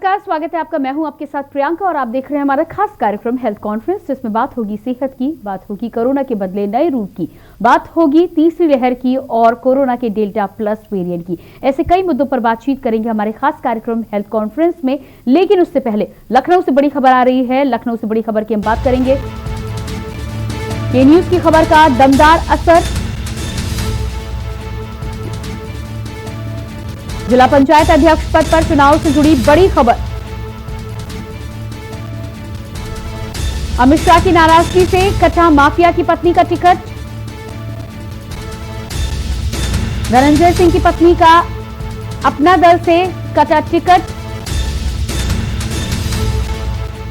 नमस्कार, स्वागत है आपका। मैं हूं आपके साथ प्रियंका और आप देख रहे हैं हमारा खास कार्यक्रम हेल्थ कॉन्फ्रेंस, जिसमें बात होगी सेहत की, बात होगी कोरोना के बदले नए रूप की, बात होगी तीसरी लहर की और कोरोना के डेल्टा प्लस वेरिएंट की। ऐसे कई मुद्दों पर बातचीत करेंगे हमारे खास कार्यक्रम हेल्थ कॉन्फ्रेंस में। लेकिन उससे पहले लखनऊ से बड़ी खबर आ रही है। लखनऊ से बड़ी खबर की हम बात करेंगे। के न्यूज की खबर का दमदार असर। जिला पंचायत अध्यक्ष पद पर चुनाव से जुड़ी बड़ी खबर। अमित शाह की नाराजगी से कटा माफिया की पत्नी का टिकट। धनंजय सिंह की पत्नी का अपना दल से कटा टिकट।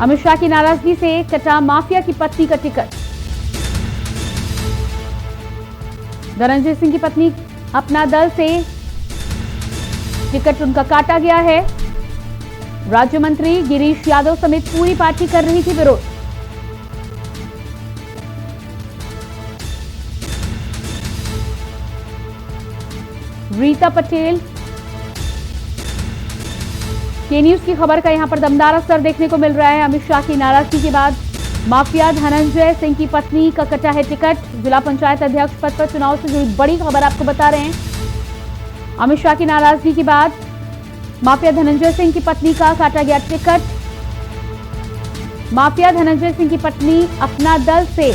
अमित शाह की नाराजगी से कटा माफिया की पत्नी का टिकट। धनंजय सिंह की पत्नी अपना दल से टिकट उनका काटा गया है। राज्य मंत्री गिरीश यादव समेत पूरी पार्टी कर रही थी विरोध। रीता पटेल। के न्यूज की खबर का यहां पर दमदार असर देखने को मिल रहा है। अमित शाह की नाराजगी के बाद माफिया धनंजय सिंह की पत्नी का कटा है टिकट। जिला पंचायत अध्यक्ष पद पर चुनाव से जुड़ी बड़ी खबर आपको बता रहे हैं। अमित शाह की नाराजगी के बाद माफिया धनंजय सिंह की पत्नी का काटा गया टिकट। माफिया धनंजय सिंह की पत्नी अपना दल से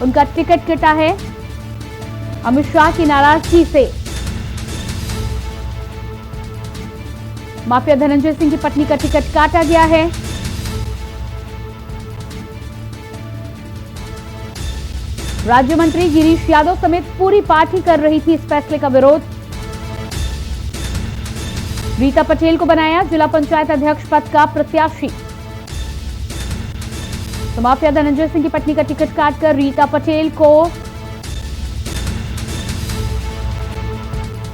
उनका टिकट कटा है। अमित शाह की नाराजगी से माफिया धनंजय सिंह की पत्नी का टिकट काटा गया है। राज्य मंत्री गिरीश यादव समेत पूरी पार्टी कर रही थी इस फैसले का विरोध। रीता पटेल को बनाया जिला पंचायत अध्यक्ष पद का प्रत्याशी। तो माफिया धनंजय सिंह की पत्नी का टिकट काटकर रीता पटेल को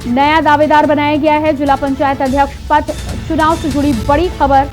नया दावेदार बनाया गया है। जिला पंचायत अध्यक्ष पद चुनाव से जुड़ी बड़ी खबर।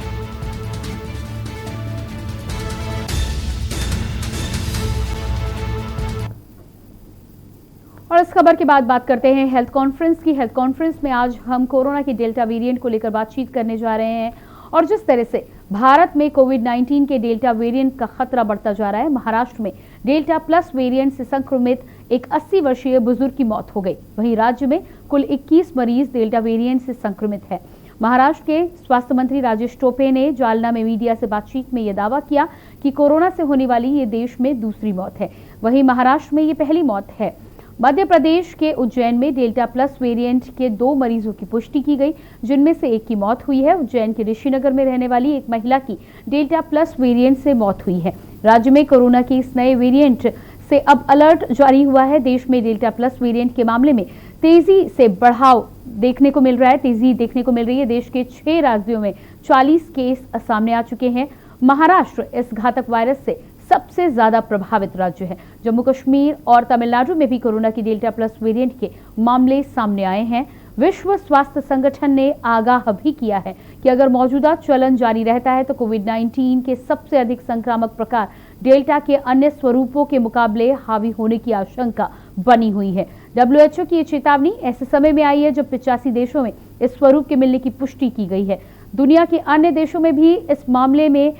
और इस खबर के बाद बात करते हैं हेल्थ कॉन्फ्रेंस की। हेल्थ कॉन्फ्रेंस में आज हम कोरोना के डेल्टा वेरिएंट को लेकर बातचीत करने जा रहे हैं और जिस तरह से भारत में कोविड-19 के डेल्टा वेरिएंट का खतरा बढ़ता जा रहा है। महाराष्ट्र में डेल्टा प्लस वेरिएंट से संक्रमित एक 80 वर्षीय बुजुर्ग की मौत हो गई। वहीं राज्य में कुल 21 मरीज डेल्टा वेरिएंट से संक्रमित है। महाराष्ट्र के स्वास्थ्य मंत्री राजेश टोपे ने जालना में मीडिया से बातचीत में यह दावा किया कि कोरोना से होने वाली ये देश में दूसरी मौत है। वहीं महाराष्ट्र में ये पहली मौत है। मध्य प्रदेश के उज्जैन में डेल्टा प्लस वेरिएंट के 2 मरीजों की पुष्टि की गई, जिनमें से एक की मौत हुई है। उज्जैन के ऋषिनगर में रहने वाली एक महिला की डेल्टा प्लस वेरिएंट से मौत हुई है। राज्य में कोरोना के इस नए वेरिएंट से अब अलर्ट जारी हुआ है। देश में डेल्टा प्लस वेरिएंट के मामले में तेजी से बढ़ाव देखने को मिल रहा है। तेजी देखने को मिल रही है। देश के 6 राज्यों में 40 केस सामने आ चुके हैं। महाराष्ट्र इस घातक वायरस से सबसे ज्यादा प्रभावित राज्य है। जम्मू कश्मीर और तमिलनाडु में भी कोरोना की डेल्टा प्लस वेरिएंट के मामले सामने आए हैं। विश्व स्वास्थ्य संगठन ने आगाह भी किया है कि अगर मौजूदा चलन जारी रहता है तो कोविड-19 के सबसे अधिक संक्रामक प्रकार डेल्टा के अन्य स्वरूपों के मुकाबले हावी होने की आशंका बनी हुई है। WHO की ये चेतावनी ऐसे समय में आई है जब 85 देशों में इस स्वरूप के मिलने की पुष्टि की गई है। दुनिया के अन्य देशों में भी इस मामले में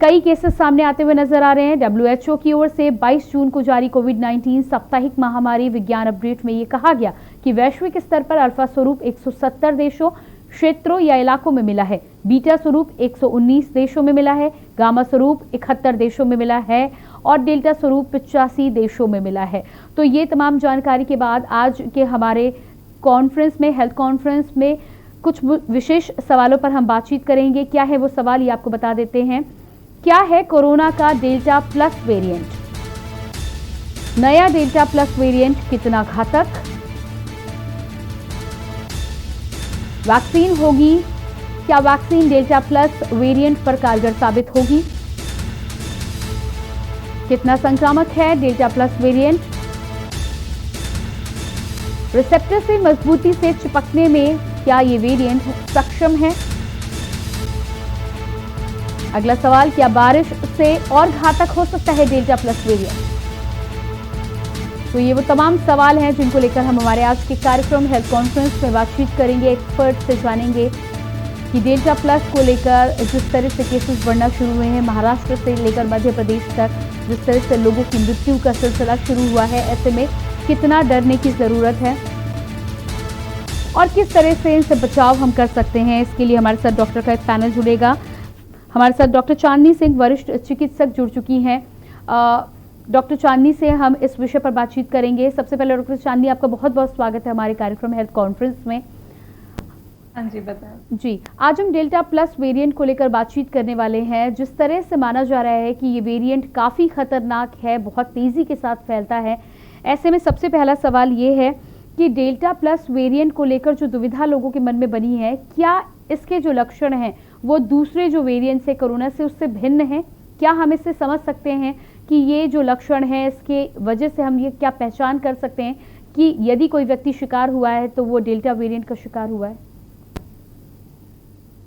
कई केसेस सामने आते हुए नजर आ रहे हैं। WHO की ओर से 22 जून को जारी कोविड-19 साप्ताहिक महामारी विज्ञान अपडेट में यह कहा गया कि वैश्विक स्तर पर अल्फा स्वरूप 170 देशों, क्षेत्रों या इलाकों में मिला है। बीटा स्वरूप 119 देशों में मिला है। गामा स्वरूप 71 देशों में मिला है और डेल्टा स्वरूप 85 देशों में मिला है। तो ये तमाम जानकारी के बाद आज के हमारे कॉन्फ्रेंस में, हेल्थ कॉन्फ्रेंस में कुछ विशेष सवालों पर हम बातचीत करेंगे। क्या है वो सवाल, ये आपको बता देते हैं। क्या है कोरोना का डेल्टा प्लस वेरिएंट? नया डेल्टा प्लस वेरिएंट कितना घातक? वैक्सीन होगी, क्या वैक्सीन डेल्टा प्लस वेरिएंट पर कारगर साबित होगी? कितना संक्रामक है डेल्टा प्लस वेरिएंट? रिसेप्टर से मजबूती से चिपकने में क्या ये वेरिएंट सक्षम है? अगला सवाल, क्या बारिश से और घातक हो सकता है डेल्टा प्लस वेरिएंट? तो ये वो तमाम सवाल हैं जिनको लेकर हम हमारे आज के कार्यक्रम हेल्थ कॉन्फ्रेंस में बातचीत करेंगे। एक्सपर्ट से जानेंगे कि डेल्टा प्लस को लेकर जिस तरह से केसेस बढ़ना शुरू हुए हैं, महाराष्ट्र से लेकर मध्य प्रदेश तक जिस तरह से लोगों की मृत्यु का सिलसिला शुरू हुआ है, ऐसे में कितना डरने की ज़रूरत है और किस तरह से इनसे बचाव हम कर सकते हैं, इसके लिए हमारे साथ डॉक्टर का एक पैनल जुड़ेगा। हमारे साथ डॉक्टर चांदनी सिंह, वरिष्ठ चिकित्सक, जुड़ चुकी हैं। डॉक्टर चांदनी से हम इस विषय पर बातचीत करेंगे। सबसे पहले डॉक्टर चांदनी, आपका बहुत बहुत स्वागत है हमारे कार्यक्रम हेल्थ कॉन्फ्रेंस में। हाँ जी, बताएं। जी, आज हम डेल्टा प्लस वेरिएंट को लेकर बातचीत करने वाले हैं। जिस तरह से माना जा रहा है कि ये वेरिएंट काफ़ी खतरनाक है, बहुत तेज़ी के साथ फैलता है, ऐसे में सबसे पहला सवाल ये है कि डेल्टा प्लस वेरिएंट को लेकर जो दुविधा लोगों के मन में बनी है, क्या इसके जो लक्षण हैं वो दूसरे जो वेरिएंट से कोरोना से उससे भिन्न हैं? क्या हम इससे समझ सकते हैं कि ये जो लक्षण हैं इसके वजह से हम ये क्या पहचान कर सकते हैं कि यदि कोई व्यक्ति शिकार हुआ है तो वो डेल्टा वेरिएंट का शिकार हुआ है?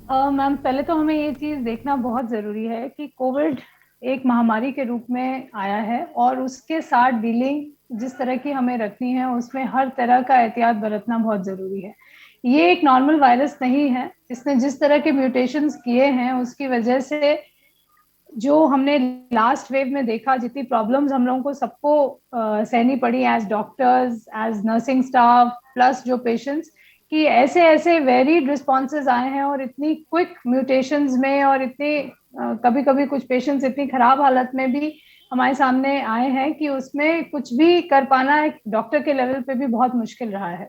मैम, पहले तो हमें ये चीज़ देखना बहुत ज़रूरी है कि कोविड एक महामारी के रूप में आया है और उसके साथ डीलिंग जिस तरह की हमें रखनी है उसमें हर तरह का एहतियात बरतना बहुत ज़रूरी है। ये एक नॉर्मल वायरस नहीं है। इसने जिस तरह के म्यूटेशंस किए हैं उसकी वजह से जो हमने लास्ट वेव में देखा, जितनी प्रॉब्लम्स हम लोगों को सबको सहनी पड़ी as doctors, as nursing staff, plus जो पेशेंट्स, कि ऐसे ऐसे वेरीड रिस्पॉन्सेज आए हैं और इतनी क्विक म्यूटेशंस में और इतनी कभी कभी कुछ पेशेंट्स इतनी खराब हालत में भी हमारे सामने आए हैं कि उसमें कुछ भी कर पाना एक डॉक्टर के लेवल पे भी बहुत मुश्किल रहा है।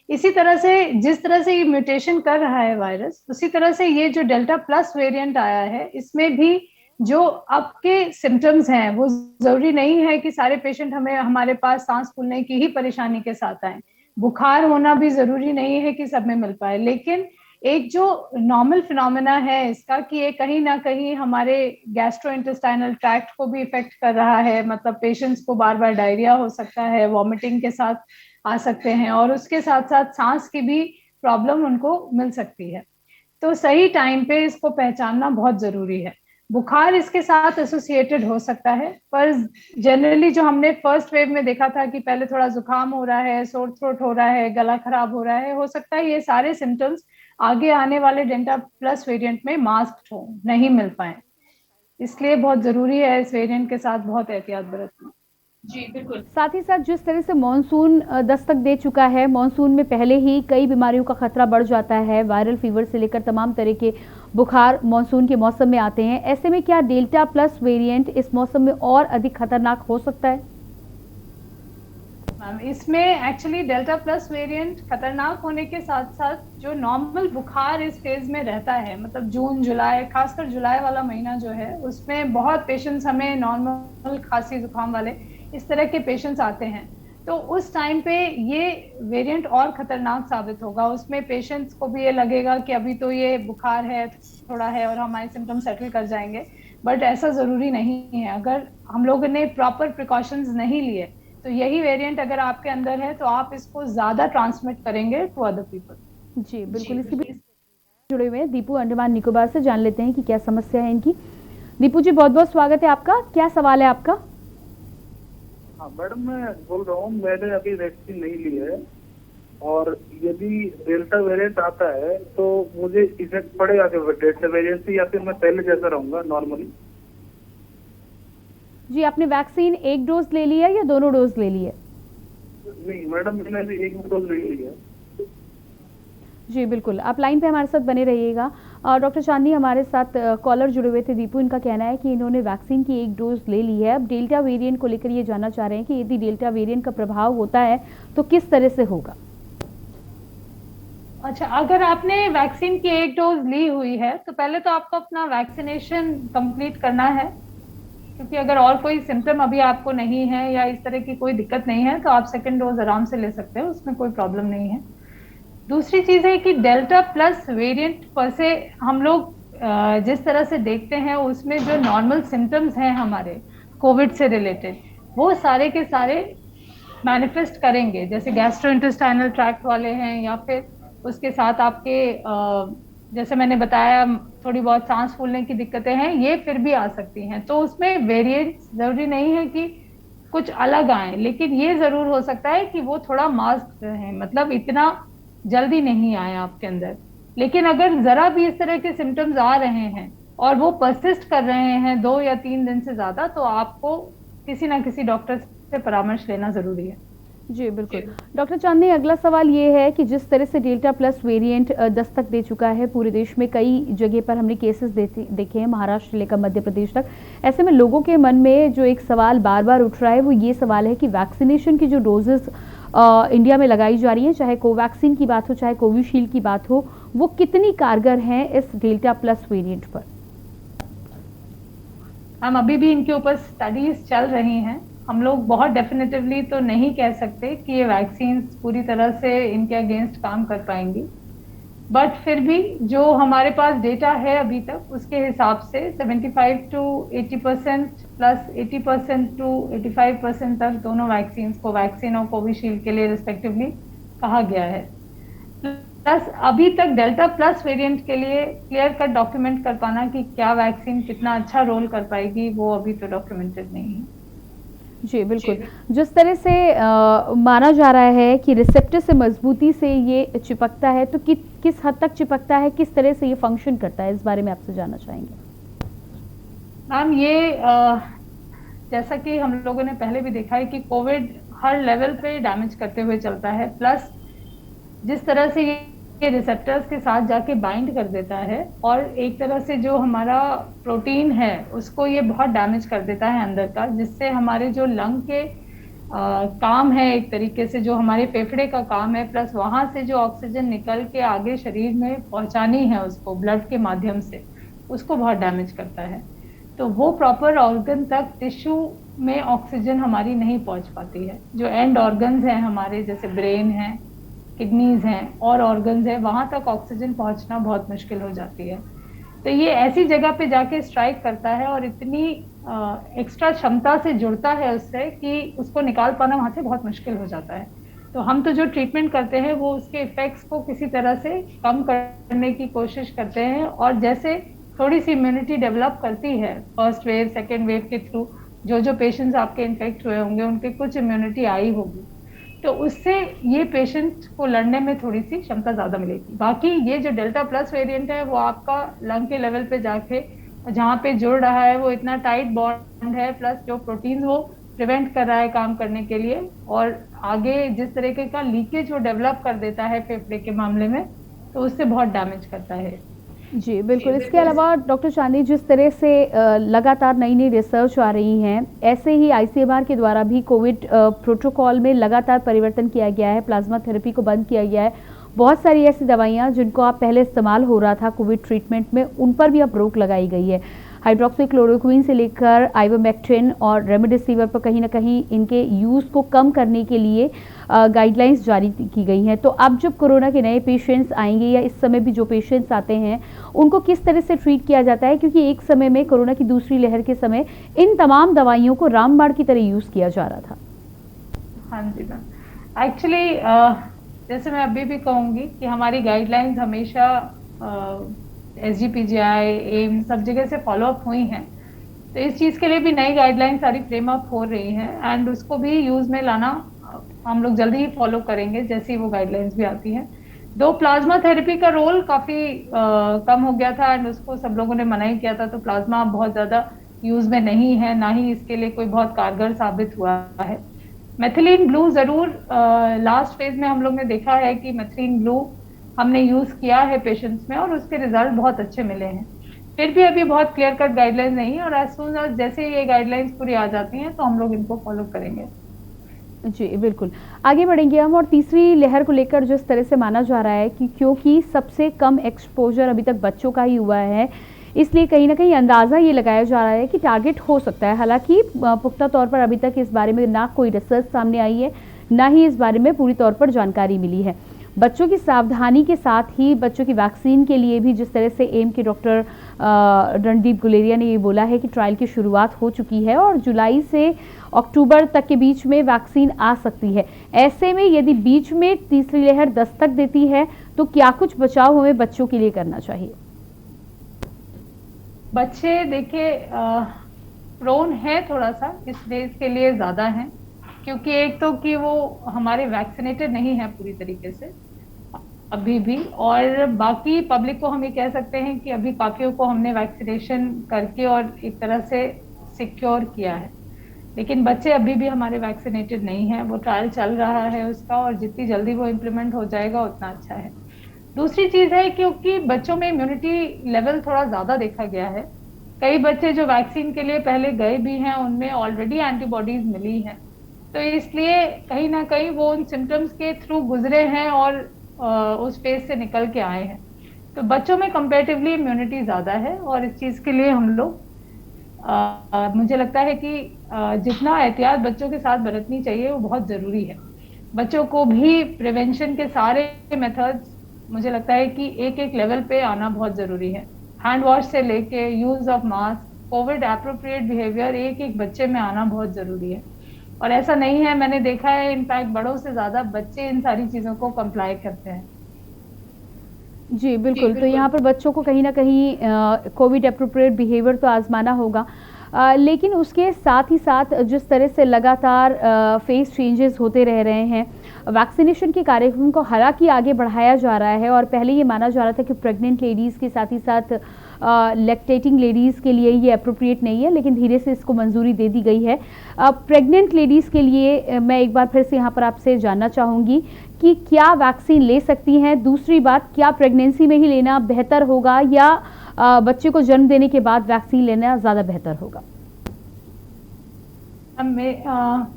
इसी तरह से जिस तरह से ये म्यूटेशन कर रहा है वायरस, उसी तरह से ये जो डेल्टा प्लस वेरिएंट आया है इसमें भी जो आपके सिम्टम्स हैं वो जरूरी नहीं है कि सारे पेशेंट हमारे पास सांस फूलने की ही परेशानी के साथ आए। बुखार होना भी जरूरी नहीं है कि सब में मिल पाए, लेकिन एक जो नॉर्मल फिनोमेना है इसका कि ये कहीं ना कहीं हमारे गैस्ट्रोइंटेस्टाइनल ट्रैक्ट को भी इफेक्ट कर रहा है। मतलब पेशेंट्स को बार बार डायरिया हो सकता है, वॉमिटिंग के साथ आ सकते हैं और उसके साथ साथ सांस की भी प्रॉब्लम उनको मिल सकती है। तो सही टाइम पे इसको पहचानना बहुत जरूरी है। बुखार इसके साथ एसोसिएटेड हो सकता है, पर जनरली जो हमने फर्स्ट वेव में देखा था कि पहले थोड़ा जुकाम हो रहा है, सोर थ्रोट हो रहा है, गला खराब हो रहा है, हो सकता है ये सारे सिम्टम्स आगे आने वाले डेल्टा प्लस वेरिएंट में मास्क्ड हो, नहीं मिल पाए। इसलिए बहुत जरूरी है इस वेरिएंट के साथ बहुत एहतियात बरतना। जी बिल्कुल। साथ ही साथ जिस तरह से मॉनसून दस्तक दे चुका है, मॉनसून में पहले ही कई बीमारियों का खतरा बढ़ जाता है, वायरल फीवर से लेकर तमाम तरह के बुखार मानसून के मौसम में आते हैं। ऐसे में क्या डेल्टा प्लस वेरिएंट इस मौसम में और अधिक खतरनाक हो सकता है? मैम, इसमें एक्चुअली डेल्टा प्लस वेरिएंट खतरनाक होने के साथ साथ जो नॉर्मल बुखार इस फेज में रहता है, मतलब जून जुलाई, खासकर जुलाई वाला महीना जो है उसमें बहुत पेशेंट्स हमें नॉर्मल खांसी जुकाम वाले इस तरह के पेशेंट्स आते हैं, तो उस टाइम पे ये वेरिएंट और खतरनाक साबित होगा। उसमें पेशेंट्स को भी ये लगेगा कि अभी तो ये बुखार है, थोड़ा है और हमारे सिम्टम सेटल कर जाएंगे, बट ऐसा जरूरी नहीं है। अगर हम लोगों ने प्रॉपर प्रिकॉशंस नहीं लिए तो यही वेरिएंट अगर आपके अंदर है तो आप इसको ज्यादा ट्रांसमिट करेंगे टू अदर पीपल। जी बिल्कुल। इसके भी जुड़े हुए हैं दीपू अंडमान निकोबार से, जान लेते हैं कि क्या समस्या है इनकी। दीपू जी, बहुत बहुत स्वागत है आपका। क्या सवाल है आपका? हाँ मैडम, मैं बोल रहा हूँ, मैंने अभी वैक्सीन नहीं ली है और यदि डेल्टा वेरिएंट आता है तो मुझे इफेक्ट पड़ेगा क्या डेल्टा वेरिएंट से, या फिर मैं पहले जैसा रहूंगा नॉर्मली? जी, आपने वैक्सीन एक डोज ले ली है या दोनों डोज ले ली है? नहीं मैडम, मैंने अभी एक डोज नहीं लिया। जी बिल्कुल, आप लाइन पे हमारे साथ बने रहिएगा। डॉक्टर चांदनी हमारे साथ कॉलर जुड़े हुए थे, दीपू, इनका कहना है कि इन्होंने वैक्सीन की एक डोज ले ली है। अब डेल्टा वेरिएंट को लेकर ये जानना चाह रहे हैं कि यदि डेल्टा वेरिएंट का प्रभाव होता है तो किस तरह से होगा? अच्छा, अगर आपने वैक्सीन की एक डोज ली हुई है तो पहले तो आपको अपना वैक्सीनेशन कंप्लीट करना है, क्योंकि अगर और कोई सिम्टम अभी आपको नहीं है या इस तरह की कोई दिक्कत नहीं है तो आप सेकेंड डोज आराम से ले सकते हो, उसमें कोई प्रॉब्लम नहीं है। दूसरी चीज है कि डेल्टा प्लस वेरिएंट पर से हम लोग जिस तरह से देखते हैं उसमें जो नॉर्मल सिम्टम्स हैं हमारे कोविड से रिलेटेड वो सारे के सारे मैनिफेस्ट करेंगे, जैसे गैस्ट्रोइंटेस्टाइनल ट्रैक्ट वाले हैं या फिर उसके साथ आपके जैसे मैंने बताया थोड़ी बहुत सांस फूलने की दिक्कतें हैं, ये फिर भी आ सकती हैं। तो उसमें वेरिएंट्स जरूरी नहीं है कि कुछ अलग आए, लेकिन ये जरूर हो सकता है कि वो थोड़ा मास्क रहे, मतलब इतना जल्दी नहीं आए आपके अंदर। लेकिन अगर जरा भी इस तरह के सिम्टम्स आ रहे हैं और वो परसिस्ट कर रहे हैं 2 या 3 दिन से ज्यादा, तो आपको किसी ना किसी डॉक्टर से परामर्श लेना जरूरी है। जी बिल्कुल। डॉक्टर चांदनी, अगला सवाल ये है कि जिस तरह से डेल्टा प्लस वेरिएंट दस्तक दे चुका है पूरे देश में, कई जगह पर हमने केसेस देखे हैं, महाराष्ट्र से लेकर मध्य प्रदेश तक, ऐसे में लोगों के मन में जो एक सवाल बार बार उठ रहा है वो ये सवाल है कि वैक्सीनेशन की जो डोजेस इंडिया में लगाई जा रही हैं, चाहे कोवैक्सीन की बात हो चाहे कोविशील्ड की बात हो, वो कितनी कारगर हैं इस डेल्टा प्लस वेरिएंट पर? हम अभी भी इनके ऊपर स्टडीज चल रही हैं। हम लोग बहुत डेफिनेटिवली तो नहीं कह सकते कि ये वैक्सीन पूरी तरह से इनके अगेंस्ट काम कर पाएंगी, बट फिर भी जो हमारे पास डेटा है अभी तक उसके हिसाब से 75 to 80% प्लस 80% to 85% तक दोनों वैक्सीन, कोवैक्सीन और कोविशील्ड के लिए रिस्पेक्टिवली कहा गया है। प्लस अभी तक डेल्टा प्लस वेरिएंट के लिए क्लियर कट डॉक्यूमेंट कर पाना कि क्या वैक्सीन कितना अच्छा रोल कर पाएगी, वो अभी तो डॉक्यूमेंटेड नहीं है। जी बिल्कुल। जिस तरह से माना जा रहा है कि रिसेप्टर से मजबूती से ये चिपकता है, तो किस हद तक चिपकता है, किस तरह से ये फंक्शन करता है, इस बारे में आपसे जानना चाहेंगे। मैम ये जैसा कि हम लोगों ने पहले भी देखा है कि कोविड हर लेवल पे डैमेज करते हुए चलता है, प्लस जिस तरह से ये रिसेप्टर्स के साथ जाके बाइंड कर देता है और एक तरह से जो हमारा प्रोटीन है उसको ये बहुत डैमेज कर देता है अंदर का, जिससे हमारे जो लंग के काम है, एक तरीके से जो हमारे फेफड़े का काम है, प्लस वहां से जो ऑक्सीजन निकल के आगे शरीर में पहुंचानी है उसको ब्लड के माध्यम से, उसको बहुत डैमेज करता है। तो वो प्रॉपर ऑर्गन तक, टिश्यू में ऑक्सीजन हमारी नहीं पहुंच पाती है। जो एंड ऑर्गन्स हैं हमारे, जैसे ब्रेन है, किडनीज हैं और ऑर्गन्स हैं, वहां तक ऑक्सीजन पहुंचना बहुत मुश्किल हो जाती है। तो ये ऐसी जगह पे जाके स्ट्राइक करता है और इतनी एक्स्ट्रा क्षमता से जुड़ता है उससे कि उसको निकाल पाना वहां से बहुत मुश्किल हो जाता है। तो हम तो जो ट्रीटमेंट करते हैं वो उसके इफेक्ट्स को किसी तरह से कम करने की कोशिश करते हैं, और जैसे थोड़ी सी इम्यूनिटी डेवलप करती है फर्स्ट वेव सेकेंड वेव के थ्रू, जो पेशेंट्स आपके इन्फेक्ट हुए होंगे उनके कुछ इम्यूनिटी आई होगी, तो उससे ये पेशेंट को लड़ने में थोड़ी सी क्षमता ज्यादा मिलेगी। बाकी ये जो डेल्टा प्लस वेरिएंट है वो आपका लंग के लेवल पे जाके जहाँ पे जुड़ रहा है वो इतना टाइट बॉन्ड है, प्लस जो प्रोटीन वो प्रिवेंट कर रहा है काम करने के लिए, और आगे जिस तरीके का लीकेज वो डेवलप कर देता है फेफड़े के मामले में, तो उससे बहुत डैमेज करता है। जी बिल्कुल। इसके अलावा डॉक्टर चांदनी, जिस तरह से लगातार नई नई रिसर्च आ रही हैं, ऐसे ही आईसीएमआर के द्वारा भी कोविड प्रोटोकॉल में लगातार परिवर्तन किया गया है, प्लाज्मा थेरेपी को बंद किया गया है। बहुत सारी ऐसी दवाइयां जिनको आप पहले इस्तेमाल हो रहा था कोविड ट्रीटमेंट में, उन पर भी अब रोक लगाई गई है। हाइड्रोक्सीक्लोरोक्विन से लेकर आइवरमेक्टिन और रेमडेसिविर पर कहीं ना कहीं इनके यूज़ को कम करने के लिए गाइडलाइंस जारी की गई हैं। तो अब जब कोरोना के नए पेशेंट्स आएंगे या इस समय भी जो पेशेंट्स आते हैं उनको किस तरह से ट्रीट किया जाता है, क्योंकि एक समय में कोरोना की दूसरी लहर के समय इन तमाम दवाइयों को रामबाण की तरह यूज़ किया जा रहा था। हाँ जी मैम, एक्चुअली जैसे मैं अभी भी कहूँगी कि हमारी गाइडलाइंस हमेशा SGPGI, एम सब जगह से फॉलो अप हुई हैं, तो इस चीज़ के लिए भी नई गाइडलाइंस सारी फ्रेम अप हो रही हैं एंड उसको भी यूज़ में लाना हम लोग जल्दी ही फॉलो करेंगे जैसे ही वो गाइडलाइंस भी आती हैं। दो प्लाज्मा थेरेपी का रोल काफ़ी कम हो गया था एंड उसको सब लोगों ने मना ही किया था, तो प्लाज्मा बहुत ज़्यादा यूज़ में नहीं है, ना ही इसके लिए कोई बहुत कारगर साबित हुआ है। मेथिलीन ब्लू ज़रूर लास्ट फेज में हम लोग ने देखा है कि मेथिलीन ब्लू हमने यूज़ किया है पेशेंट्स में और उसके रिजल्ट बहुत अच्छे मिले हैं। फिर भी अभी बहुत क्लियर कट गाइडलाइंस नहीं है, और एज सून एज जैसे ये गाइडलाइंस पूरी आ जाती हैं तो हम लोग इनको फॉलो करेंगे। जी बिल्कुल, आगे बढ़ेंगे हम। और तीसरी लहर को लेकर जिस तरह से माना जा रहा है कि क्योंकि सबसे कम एक्सपोजर अभी तक बच्चों का ही हुआ है, इसलिए कहीं ना कहीं अंदाज़ा ये लगाया जा रहा है कि टारगेट हो सकता है। हालांकि पुख्ता तौर पर अभी तक इस बारे में ना कोई रिसर्च सामने आई है, ना ही इस बारे में पूरी तौर पर जानकारी मिली है। बच्चों की सावधानी के साथ ही बच्चों की वैक्सीन के लिए भी जिस तरह से एम के डॉक्टर रणदीप गुलेरिया ने ये बोला है कि ट्रायल की शुरुआत हो चुकी है और जुलाई से अक्टूबर तक के बीच में वैक्सीन आ सकती है। ऐसे में यदि बीच में तीसरी लहर दस्तक देती है तो क्या कुछ बचाव हमें बच्चों के लिए करना चाहिए? बच्चे देखिए प्रोन है थोड़ा सा इस डेज के लिए ज़्यादा हैं, क्योंकि एक तो कि वो हमारे वैक्सीनेटेड नहीं है पूरी तरीके से, अभी भी। और बाकी पब्लिक को हम ये कह सकते हैं कि अभी काफियों को हमने वैक्सीनेशन करके और एक तरह से सिक्योर किया है, लेकिन बच्चे अभी भी हमारे वैक्सीनेटेड नहीं है। वो ट्रायल चल रहा है उसका, और जितनी जल्दी वो इम्प्लीमेंट हो जाएगा उतना अच्छा है। दूसरी चीज है, क्योंकि बच्चों में इम्यूनिटी लेवल थोड़ा ज्यादा देखा गया है, कई बच्चे जो वैक्सीन के लिए पहले गए भी हैं उनमें ऑलरेडी एंटीबॉडीज मिली हैं, तो इसलिए कहीं ना कहीं वो उन सिम्टम्स के थ्रू गुजरे हैं और उस फेज से निकल के आए हैं। तो बच्चों में कंपेरेटिवली इम्यूनिटी ज्यादा है, और इस चीज के लिए हम लोग मुझे लगता है कि जितना एहतियात बच्चों के साथ बरतनी चाहिए वो बहुत जरूरी है। बच्चों को भी प्रिवेंशन के सारे मेथड्स मुझे लगता है कि एक एक लेवल पे आना बहुत जरूरी है। हैंड वॉश से लेके use of mask, Covid appropriate behaviour एक एक बच्चे में आना बहुत जरूरी है। और ऐसा नहीं है, मैंने देखा है इनफैक्ट बड़ों से ज्यादा बच्चे इन सारी चीजों को कंप्लाई करते हैं। जी बिल्कुल। तो यहाँ पर बच्चों को कहीं ना कहीं कोविड एप्रोप्रिएट बिहेवियर तो आजमाना होगा, लेकिन उसके साथ ही साथ जिस तरह से लगातार फेस चेंजेस होते रह रहे हैं, वैक्सीनेशन के कार्यक्रम को हालांकि आगे बढ़ाया जा रहा है, और पहले ये माना जा रहा था कि प्रेग्नेंट लेडीज़ के साथ ही साथ लैक्टेटिंग लेडीज़ के लिए ये अप्रोप्रिएट नहीं है, लेकिन धीरे से इसको मंजूरी दे दी गई है। प्रेग्नेंट लेडीज़ के लिए मैं एक बार फिर से यहाँ पर आपसे जानना चाहूँगी कि क्या वैक्सीन ले सकती हैं? दूसरी बात, क्या प्रेगनेंसी में ही लेना बेहतर होगा या बच्चे को जन्म देने के बाद वैक्सीन लेना ज़्यादा बेहतर होगा?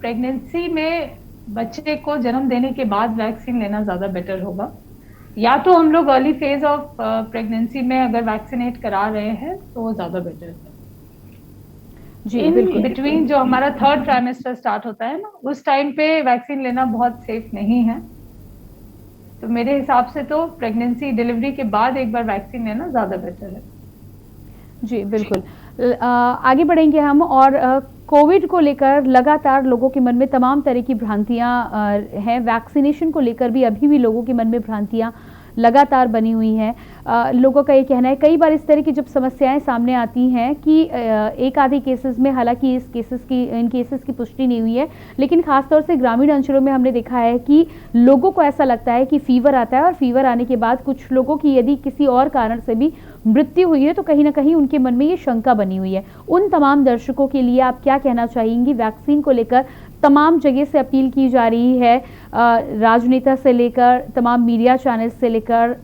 प्रेगनेंसी में बच्चे को जन्म देने के बाद वैक्सीन लेना ज्यादा बेटर होगा। या तो हम लोग अर्ली फेज ऑफ प्रेगनेंसी में अगर वैक्सीनेट करा रहे हैं तो वो ज्यादा बेटर है। जी इन बिल्कुल। बिटवीन जो हमारा थर्ड ट्राइमेस्टर स्टार्ट होता है ना, उस टाइम पे वैक्सीन लेना बहुत सेफ नहीं है। तो मेरे हिसाब से तो प्रेगनेंसी डिलीवरी के बाद एक बार वैक्सीन लेना ज्यादा बेटर है। जी बिल्कुल। आगे बढ़ेंगे हम, और कोविड को लेकर लगातार लोगों के मन में तमाम तरह की भ्रांतियां हैं। वैक्सीनेशन को लेकर भी अभी भी लोगों के मन में भ्रांतियां लगातार बनी हुई हैं। लोगों का ये कहना है, कई बार इस तरह की जब समस्याएं सामने आती हैं कि एक आधे केसेस में, हालांकि इन केसेस की पुष्टि नहीं हुई है, लेकिन खासतौर से ग्रामीण अंचलों में हमने देखा है कि लोगों को ऐसा लगता है कि फीवर आता है, और फीवर आने के बाद कुछ लोगों की यदि किसी और कारण से भी मृत्यु हुई है तो कहीं ना कहीं उनके मन में ये शंका बनी हुई है। उन तमाम दर्शकों के लिए आप क्या कहना चाहेंगी? वैक्सीन को लेकर तमाम जगह से अपील की जा रही है, राजनेता से लेकर तमाम मीडिया चैनल्स से लेकर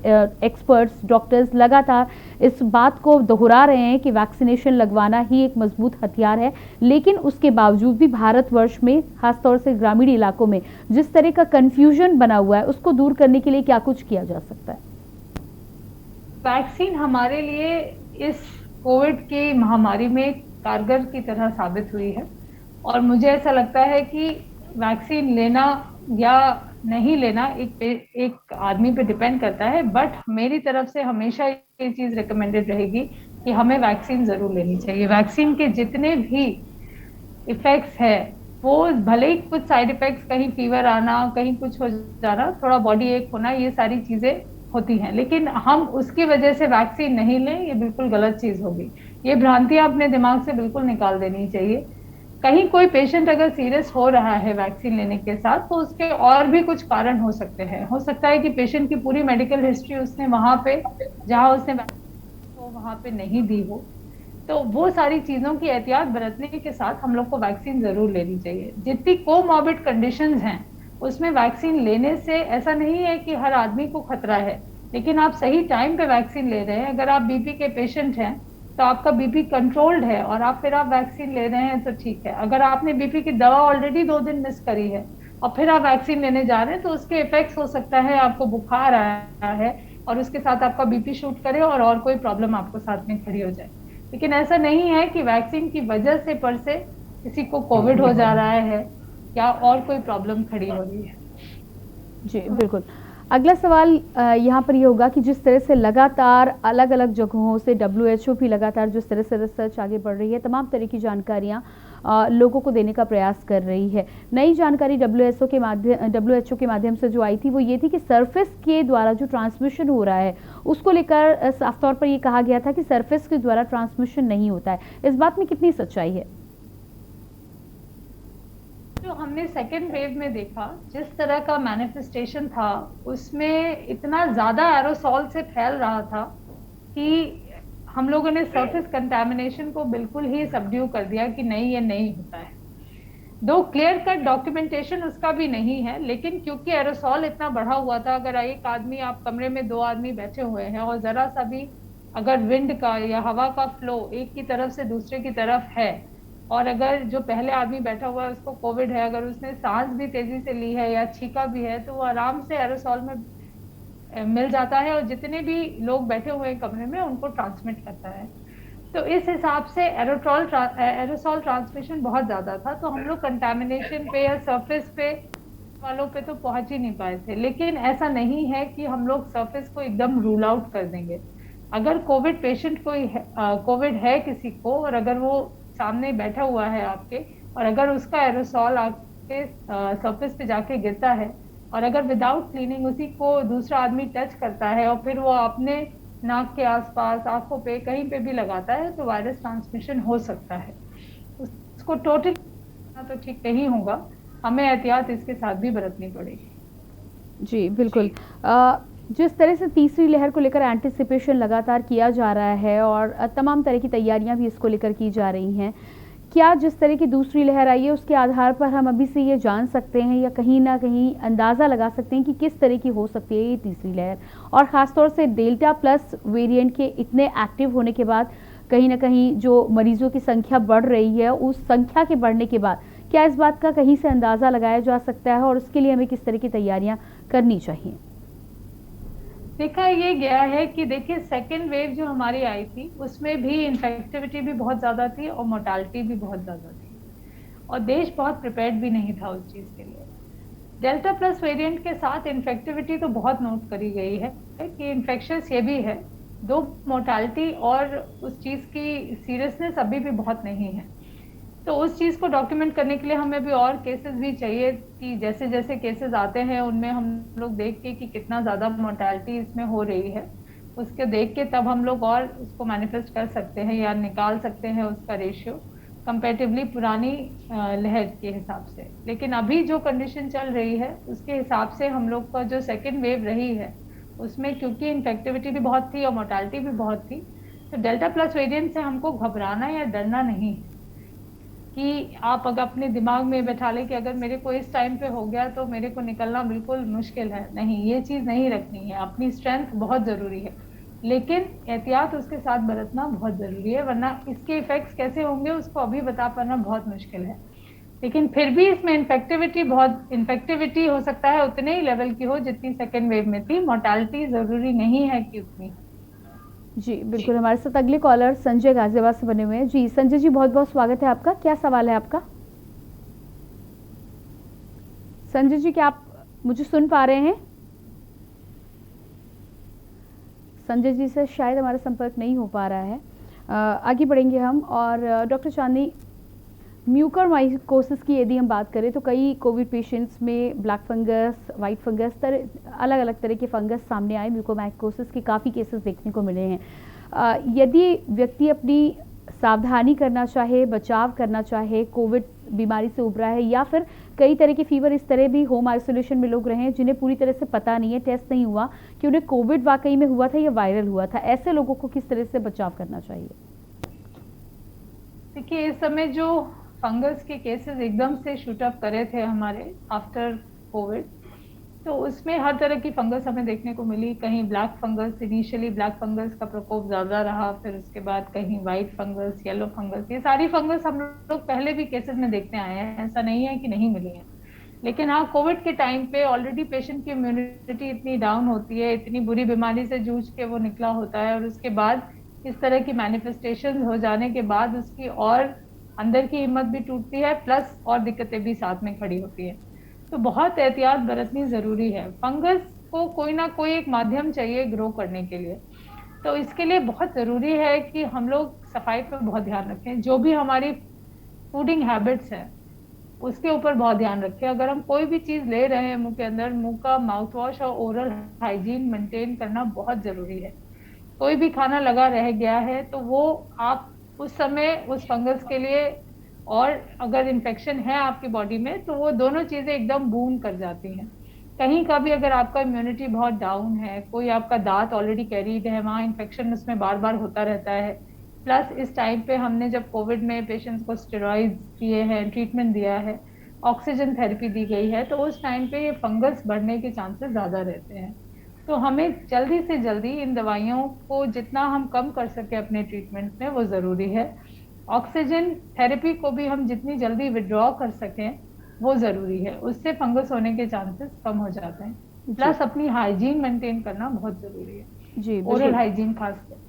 एक्सपर्ट्स, डॉक्टर्स लगातार इस बात को दोहरा रहे हैं कि वैक्सीनेशन लगवाना ही एक मजबूत हथियार है। लेकिन उसके बावजूद भी भारतवर्ष में, खासतौर से ग्रामीण इलाकों में जिस तरह का कन्फ्यूजन बना हुआ है, उसको दूर करने के लिए क्या कुछ किया जा सकता है? वैक्सीन हमारे लिए इस कोविड की महामारी में कारगर की तरह साबित हुई है, और मुझे ऐसा लगता है कि वैक्सीन लेना या नहीं लेना एक आदमी पे डिपेंड करता है। बट मेरी तरफ से हमेशा ये चीज रिकमेंडेड रहेगी कि हमें वैक्सीन जरूर लेनी चाहिए। वैक्सीन के जितने भी इफेक्ट्स है, वो भले ही कुछ साइड इफेक्ट्स, कहीं फीवर आना, कहीं कुछ हो जाना, थोड़ा बॉडी एक होना, ये सारी चीजें होती हैं, लेकिन हम उसकी वजह से वैक्सीन नहीं लें, ये बिल्कुल गलत चीज होगी। ये भ्रांतियां अपने दिमाग से बिल्कुल निकाल देनी चाहिए। कहीं कोई पेशेंट अगर सीरियस हो रहा है वैक्सीन लेने के साथ, तो उसके और भी कुछ कारण हो सकते हैं। हो सकता है कि पेशेंट की पूरी मेडिकल हिस्ट्री उसने वहां पे, जहां उसने वैक्सीन वहां पे नहीं दी हो। तो वो सारी चीजों की एहतियात बरतने के साथ हम लोग को वैक्सीन जरूर लेनी चाहिए। जितनी कोमॉर्बिड कंडीशंस हैं उसमें वैक्सीन लेने से ऐसा नहीं है कि हर आदमी को खतरा है, लेकिन आप सही टाइम पे वैक्सीन ले रहे हैं। अगर आप बीपी के पेशेंट हैं तो आपका बीपी कंट्रोल्ड है और आप वैक्सीन ले रहे हैं तो ठीक है। अगर आपने बीपी की दवा ऑलरेडी 2 दिन मिस करी है और फिर आप वैक्सीन लेने जा रहे हैं, तो उसके इफेक्ट्स हो सकता है आपको बुखार आया है और उसके साथ आपका बीपी शूट करे और कोई प्रॉब्लम आपको साथ में खड़ी हो जाए। लेकिन ऐसा नहीं है कि वैक्सीन की वजह से पर से किसी को कोविड हो जा रहा है या और कोई प्रॉब्लम खड़ी हो रही है। जी बिल्कुल। अगला सवाल यहाँ पर ये होगा कि जिस तरह से लगातार अलग अलग जगहों से WHO भी लगातार जिस तरह से रिसर्च आगे बढ़ रही है, तमाम तरह की जानकारियाँ लोगों को देने का प्रयास कर रही है। नई जानकारी WHO के माध्यम से जो आई थी वो ये थी कि सरफेस के द्वारा जो ट्रांसमिशन हो रहा है उसको लेकर साफ तौर पर ये कहा गया था कि सरफेस के द्वारा ट्रांसमिशन नहीं होता है। इस बात में कितनी सच्चाई है? जो हमने सेकेंड वेव में देखा, जिस तरह का मैनिफेस्टेशन था, उसमें इतना ज्यादा एरोसॉल से फैल रहा था कि हम लोगों ने सरफेस कंटामिनेशन को बिल्कुल ही सबड्यू कर दिया कि नहीं, ये नहीं होता है। दो क्लियर कट डॉक्यूमेंटेशन उसका भी नहीं है, लेकिन क्योंकि एरोसॉल इतना बढ़ा हुआ था, अगर एक आदमी, आप कमरे में दो आदमी बैठे हुए हैं और जरा सा भी अगर विंड का या हवा का फ्लो एक की तरफ से दूसरे की तरफ है, और अगर जो पहले आदमी बैठा हुआ है उसको कोविड है, अगर उसने सांस भी तेजी से ली है या छींका भी है, तो वो आराम से एरोसॉल में मिल जाता है और जितने भी लोग बैठे हुए हैं कमरे में उनको ट्रांसमिट करता है। तो इस हिसाब से एरोसॉल ट्रांसमिशन बहुत ज्यादा था, तो हम लोग कंटामिनेशन पे या सरफेस पे वालों पे तो पहुंच ही नहीं पाए थे। लेकिन ऐसा नहीं है कि हम लोग सरफेस को एकदम रूल आउट कर देंगे। अगर कोविड पेशेंट कोई कोविड है किसी को, और अगर वो सामने बैठा हुआ है आपके, और अगर उसका एरोसॉल आपके सरफेस पे जाके गिरता है, और अगर विदाउट क्लीनिंग उसी को दूसरा आदमी टच करता है और फिर वो अपने नाक के आसपास, आंखों पे, कहीं पे भी लगाता है, तो वायरस ट्रांसमिशन हो सकता है। उसको टोटल तो ठीक नहीं होगा, हमें एहतियात इसके साथ भी बरतनी पड़ेगी। जी बिल्कुल। जिस तरह से तीसरी लहर को लेकर एंटिसिपेशन लगातार किया जा रहा है और तमाम तरह की तैयारियां भी इसको लेकर की जा रही हैं, क्या जिस तरह की दूसरी लहर आई है उसके आधार पर हम अभी से ये जान सकते हैं या कहीं ना कहीं अंदाज़ा लगा सकते हैं कि किस तरह की हो सकती है ये तीसरी लहर, और ख़ासतौर से डेल्टा प्लस वेरिएंट के इतने एक्टिव होने के बाद कहीं ना कहीं जो मरीजों की संख्या बढ़ रही है, उस संख्या के बढ़ने के बाद क्या इस बात का कहीं से अंदाज़ा लगाया जा सकता है और उसके लिए हमें किस तरह की तैयारियां करनी चाहिए? देखा ये गया है कि देखिए, सेकेंड वेव जो हमारी आई थी उसमें भी इन्फेक्टिविटी भी बहुत ज्यादा थी और मोर्टालिटी भी बहुत ज्यादा थी, और देश बहुत प्रिपेयर्ड भी नहीं था उस चीज के लिए। डेल्टा प्लस वेरिएंट के साथ इन्फेक्टिविटी तो बहुत नोट करी गई है कि इन्फेक्शंस ये भी है, दो मोर्टालिटी और उस चीज की सीरियसनेस अभी भी बहुत नहीं है। तो उस चीज को डॉक्यूमेंट करने के लिए हमें भी और केसेस भी चाहिए कि जैसे जैसे केसेस आते हैं उनमें हम लोग देख के कि कितना ज्यादा मोर्टालिटी इसमें हो रही है, उसके देख के तब हम लोग और उसको मैनिफेस्ट कर सकते हैं या निकाल सकते हैं उसका रेशियो कंपैरेटिवली पुरानी लहर के हिसाब से। लेकिन अभी जो कंडीशन चल रही है उसके हिसाब से हम लोग का जो सेकेंड वेव रही है उसमें क्योंकि इन्फेक्टिविटी भी बहुत थी और मोर्टालिटी भी बहुत थी, तो डेल्टा प्लस वेरिएंट से हमको घबराना या डरना नहीं है कि आप अगर अपने दिमाग में बैठा लें कि अगर मेरे को इस टाइम पे हो गया तो मेरे को निकलना बिल्कुल मुश्किल है। नहीं, ये चीज नहीं रखनी है। अपनी स्ट्रेंथ बहुत जरूरी है, लेकिन एहतियात उसके साथ बरतना बहुत जरूरी है, वरना इसके इफेक्ट्स कैसे होंगे उसको अभी बता पाना बहुत मुश्किल है। लेकिन फिर भी इसमें इन्फेक्टिविटी हो सकता है उतने ही लेवल की हो जितनी सेकेंड वेव में थी। मोर्टालिटी जरूरी नहीं है कि उतनी। जी बिल्कुल। हमारे साथ अगले कॉलर संजय गाजियाबाद से बने हुए हैं। जी संजय जी, बहुत बहुत स्वागत है आपका। क्या सवाल है आपका? संजय जी, क्या आप मुझे सुन पा रहे हैं? संजय जी से शायद हमारा संपर्क नहीं हो पा रहा है। आगे बढ़ेंगे हम। और डॉक्टर चांदनी, म्यूकरमाइकोसिस की यदि हम बात करें तो कई कोविड पेशेंट्स में ब्लैक फंगस, वाइट फंगस, अलग अलग तरह के फंगस सामने आए। म्यूकोमाइकोसिस के काफ़ी केसेस देखने को मिले हैं। यदि व्यक्ति अपनी सावधानी करना चाहे, बचाव करना चाहे, कोविड बीमारी से उभरा है, या फिर कई तरह के फीवर इस तरह भी होम आइसोलेशन में लोग रहे हैं जिन्हें पूरी तरह से पता नहीं है, टेस्ट नहीं हुआ कि उन्हें कोविड वाकई में हुआ था या वायरल हुआ था, ऐसे लोगों को किस तरह से बचाव करना चाहिए? देखिए, इस समय जो फंगस के केसेस एकदम से शूट अप करे थे हमारे आफ्टर कोविड, तो उसमें हर तरह की फंगस हमें देखने को मिली। कहीं black fungus, initially black fungus का प्रकोप ज्यादा रहा, फिर उसके बाद कहीं वाइट फंगस, येलो फंगस, ये सारी फंगस हम लोग पहले भी केसेस में देखते आए हैं, ऐसा नहीं है कि नहीं मिली है। लेकिन हाँ, कोविड के टाइम पे ऑलरेडी पेशेंट की इम्यूनिटी इतनी डाउन होती है, इतनी बुरी बीमारी से जूझ के वो निकला होता है, और उसके बाद इस तरह की मैनिफेस्टेशन हो जाने के बाद उसकी और अंदर की हिम्मत भी टूटती है, प्लस और दिक्कतें भी साथ में खड़ी होती है। तो बहुत एहतियात बरतनी जरूरी है। फंगस को कोई ना कोई एक माध्यम चाहिए ग्रो करने के लिए, तो इसके लिए बहुत जरूरी है कि हम लोग सफाई पर बहुत ध्यान रखें। जो भी हमारी फूडिंग हैबिट्स हैं उसके ऊपर बहुत ध्यान रखें। अगर हम कोई भी चीज ले रहे हैं मुंह के अंदर, मुंह का माउथ वॉश और ओरल हाइजीन मेंटेन करना बहुत जरूरी है। कोई भी खाना लगा रह गया है तो वो आप उस समय उस फंगस के लिए और अगर इन्फेक्शन है आपकी बॉडी में तो वो दोनों चीज़ें एकदम बूम कर जाती हैं। कहीं का भी अगर आपका इम्यूनिटी बहुत डाउन है, कोई आपका दांत ऑलरेडी कैरीड है, वहाँ इन्फेक्शन उसमें बार बार होता रहता है, प्लस इस टाइम पे हमने जब कोविड में पेशेंट्स को स्टेरॉइड्स दिए हैं, ट्रीटमेंट दिया है, ऑक्सीजन थेरेपी दी गई है, तो उस टाइम पे ये फंगस बढ़ने के चांसेस ज़्यादा रहते हैं। तो हमें जल्दी से जल्दी इन दवाइयों को जितना हम कम कर सके अपने ट्रीटमेंट में वो ज़रूरी है। ऑक्सीजन थेरेपी को भी हम जितनी जल्दी विड्रॉ कर सकें वो ज़रूरी है, उससे फंगस होने के चांसेस कम हो जाते हैं। प्लस अपनी हाइजीन मेंटेन करना बहुत ज़रूरी है, जी ओरल हाइजीन खासकर।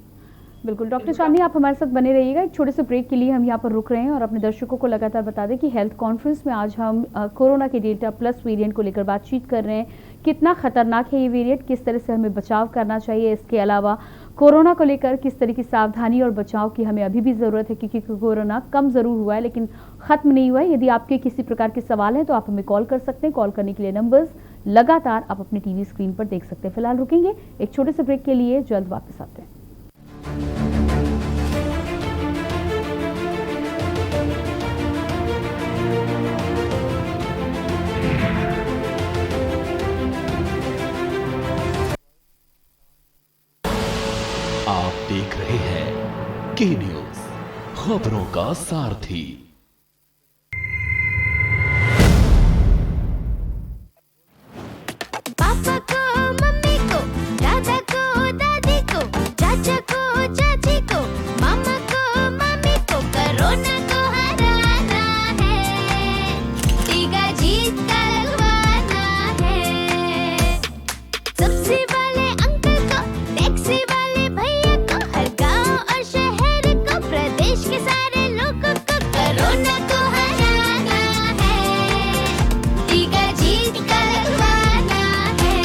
बिल्कुल डॉक्टर चांदनी, आप हमारे साथ बने रहिएगा। एक छोटे से ब्रेक के लिए हम यहाँ पर रुक रहे हैं और अपने दर्शकों को लगातार बता दें कि हेल्थ कॉन्फ्रेंस में आज हम कोरोना के डेल्टा प्लस वेरिएंट को लेकर बातचीत कर रहे हैं। कितना खतरनाक है ये वेरिएंट, किस तरह से हमें बचाव करना चाहिए, इसके अलावा कोरोना को लेकर किस तरह की सावधानी और बचाव की हमें अभी भी ज़रूरत है, क्योंकि कोरोना कम ज़रूर हुआ है लेकिन ख़त्म नहीं हुआ है। यदि आपके किसी प्रकार के सवाल हैं तो आप हमें कॉल कर सकते हैं। कॉल करने के लिए नंबर्स लगातार आप अपने टीवी स्क्रीन पर देख सकते हैं। फिलहाल रुकेंगे एक छोटे से ब्रेक के लिए, जल्द वापस आते हैं। आप देख रहे हैं के न्यूज, खबरों का सारथी। पापा को, मम्मी को, दादा को, दादी को, चाचा को, चाची को, मामा को, मामी को, कोरोना को हराना है, टीका जीत का लगवाना है। सबसे वाले अंकल को, टैक्सी वाले भैया को, हर गांव और शहर को, प्रदेश के सारे लोगों को कोरोना को हराना है, टीका जीत का लगवाना है।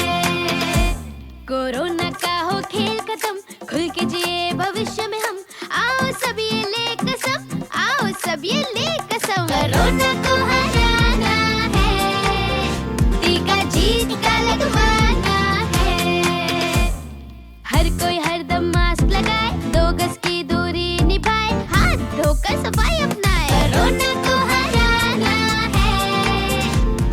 कोरोना का हो खेल खत्म, खुल के जिए भविष्य में हम, आओ सब ये ले कसम, आओ सब ये ले कसम, कोरोना को हराना है, टीका जीत का लगवाना है। हर कोई हरदम मास्क लगाए, 2 गज की दूरी निभाए, हाथ धोकर सफाई अपनाए, कोरोना को हराना है,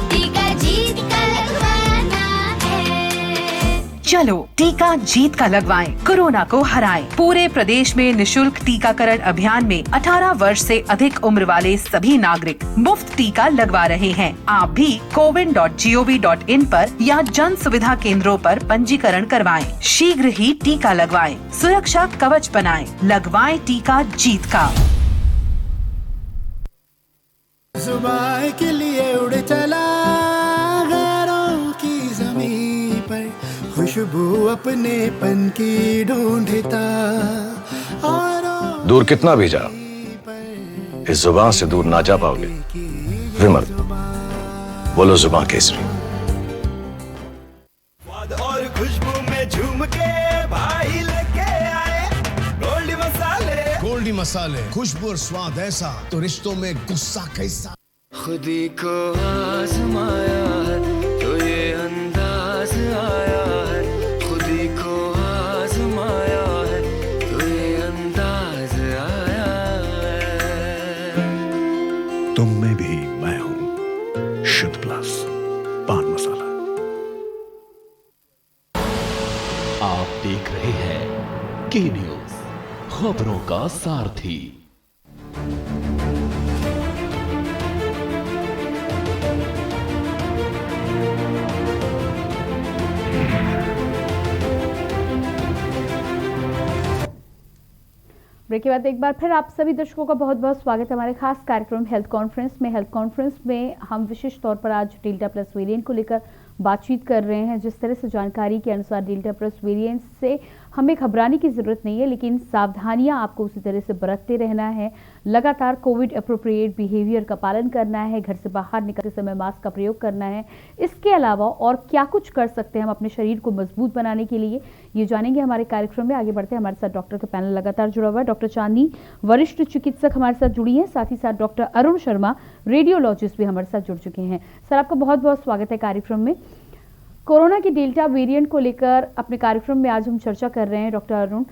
टीका जीत का लगवाना है। चलो टीका जीत का लगवाएं, कोरोना को हराएं। पूरे प्रदेश में निशुल्क टीकाकरण अभियान में 18 वर्ष से अधिक उम्र वाले सभी नागरिक मुफ्त टीका लगवा रहे हैं। आप भी cowin.gov.in पर या जन सुविधा केंद्रों पर पंजीकरण करवाएं। शीघ्र ही टीका लगवाएं, सुरक्षा कवच बनाएं, लगवाएं टीका जीत का। जुबान के लिए उड़ चला गैरों की ज़मीं पर, खुशबू अपने पन की ढूंढता, और दूर कितना भी जाओ, इस जुबान से दूर ना जा पाओगे। विमल, बोलो जुबान केसरी। और खुशबू में झूम के भाई लेके आए गोल्डी मसाले, खुशबू और स्वाद ऐसा तो रिश्तों में गुस्सा कैसा। खुदी को आजमाया है तो ये अंदाज आया है, खुदी को आजमाया है तो ये अंदाज आया है। तुम में भी मैं हूँ, शुद्ध प्लस पान मसाला। आप देख रहे हैं के न्यूज, खबरों का सारथी। ब्रेक के बाद एक बार फिर आप सभी दर्शकों का बहुत बहुत स्वागत है हमारे खास कार्यक्रम हेल्थ कॉन्फ्रेंस में। हेल्थ कॉन्फ्रेंस में हम विशेष तौर पर आज डेल्टा प्लस वेरिएंट को लेकर बातचीत कर रहे हैं। जिस तरह से जानकारी के अनुसार डेल्टा प्लस वेरिएंट से हमें घबराने की ज़रूरत नहीं है, लेकिन सावधानियां आपको उसी तरह से बरतते रहना है। लगातार कोविड अप्रोप्रिएट बिहेवियर का पालन करना है, घर से बाहर निकलते समय मास्क का प्रयोग करना है। इसके अलावा और क्या कुछ कर सकते हैं हम अपने शरीर को मजबूत बनाने के लिए, ये जानेंगे हमारे कार्यक्रम में। आगे बढ़ते हैं, हमारे साथ डॉक्टर का पैनल लगातार जुड़ा हुआ है। डॉक्टर चांदनी वरिष्ठ चिकित्सक हमारे साथ जुड़ी हैं, साथ ही साथ डॉक्टर अरुण शर्मा रेडियोलॉजिस्ट भी हमारे साथ जुड़ चुके हैं। सर, आपका बहुत बहुत स्वागत है कार्यक्रम में। कोरोना की डेल्टा वेरिएंट को लेकर अपने कार्यक्रम में आज हम चर्चा कर रहे हैं। डॉक्टर अरुण,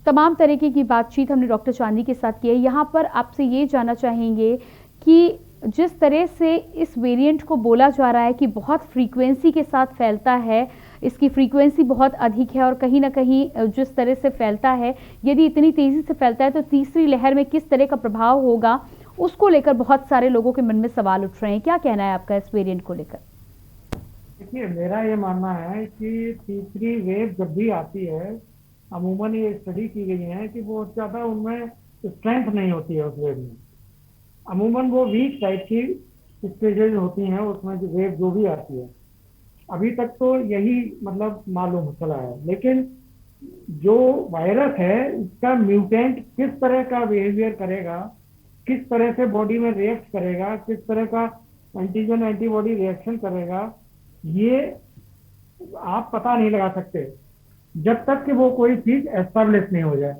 तमाम तरीके की बातचीत हमने डॉक्टर चांदी के साथ की है। यहाँ पर आपसे ये जानना चाहेंगे कि जिस तरह से इस वेरिएंट को बोला जा रहा है कि बहुत फ्रीक्वेंसी के साथ फैलता है, इसकी फ्रीक्वेंसी बहुत अधिक है और कहीं ना कहीं जिस तरह से फैलता है, यदि इतनी तेज़ी से फैलता है तो तीसरी लहर में किस तरह का प्रभाव होगा, उसको लेकर बहुत सारे लोगों के मन में सवाल उठ रहे हैं। क्या कहना है आपका इस वेरिएंट को लेकर? देखिए, मेरा ये मानना है कि तीसरी वेव जब भी आती है, अमूमन ये स्टडी की गई है कि वो ज़्यादा उनमें स्ट्रेंथ नहीं होती है उस वेव में। अमूमन वो वीक टाइप की स्टेजेज होती हैं उसमें, जो वेव जो भी आती है। अभी तक तो यही मतलब मालूम चला है, लेकिन जो वायरस है इसका म्यूटेंट किस तरह का बिहेवियर करेगा, किस तरह से बॉडी में रिएक्ट करेगा, किस तरह का एंटीजन एंटीबॉडी रिएक्शन करेगा, ये आप पता नहीं लगा सकते जब तक कि वो कोई चीज एस्टेब्लिश नहीं हो जाए।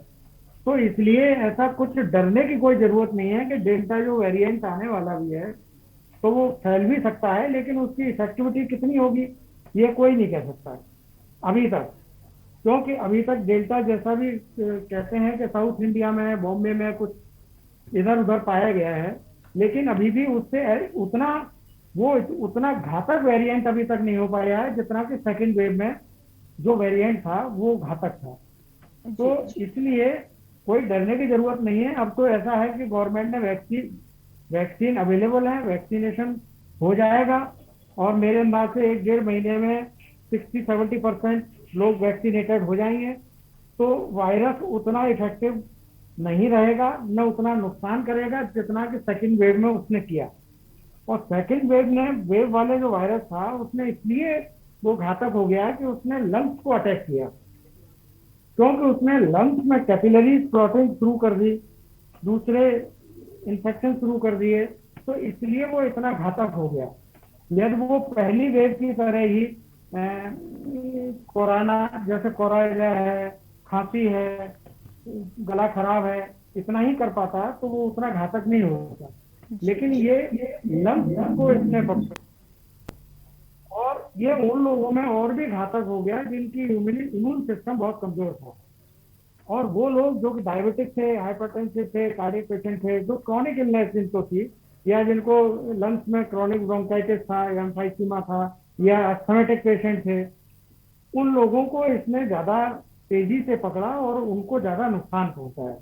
तो इसलिए ऐसा कुछ डरने की कोई जरूरत नहीं है कि डेल्टा जो वेरिएंट आने वाला भी है तो वो फैल भी सकता है, लेकिन उसकी इफेक्टिविटी कितनी होगी ये कोई नहीं कह सकता है अभी तक। क्योंकि अभी तक डेल्टा जैसा भी कहते हैं कि साउथ इंडिया में, बॉम्बे में कुछ इधर उधर पाया गया है, लेकिन अभी भी उससे उतना घातक वेरिएंट अभी तक नहीं हो पाया है जितना कि सेकंड वेव में जो वेरिएंट था वो घातक था। तो इसलिए कोई डरने की जरूरत नहीं है। अब तो ऐसा है कि गवर्नमेंट ने वैक्सीन अवेलेबल है, वैक्सीनेशन हो जाएगा और मेरे अंदाज से 1-1.5 महीने में 60-70% लोग वैक्सीनेटेड हो जाएंगे। तो वायरस उतना इफेक्टिव नहीं रहेगा, न उतना नुकसान करेगा जितना कि सेकंड वेव में उसने किया। और सेकंड वेव वाले जो वायरस था उसने इसलिए वो घातक हो गया कि उसने लंग्स को अटैक किया, क्योंकि उसने लंग्स में कैपिलरी क्लॉटिंग शुरू कर दी, दूसरे इन्फेक्शन शुरू कर दिए, तो इसलिए वो इतना घातक हो गया। यदि वो पहली वेव की तरह ही कोरोना जैसे कोरोना है, खांसी है, गला खराब है, इतना ही कर पाता तो वो उतना घातक नहीं होता। लेकिन ये लंग्स को इसने पकड़ा और ये उन लोगों में और भी घातक हो गया जिनकी इम्यून सिस्टम बहुत कमजोर था। और वो लोग जो डायबिटिक थे, हाइपरटेंसिव थे, कार्डियक पेशेंट थे, जो क्रॉनिक इलनेस जिनको थी या जिनको लंग्स में क्रॉनिक ब्रोंकाइटिस था या एम्फाइसीमा था या अस्थमेटिक पेशेंट थे, उन लोगों को इसने ज्यादा तेजी से पकड़ा और उनको ज्यादा नुकसान पहुंचाया।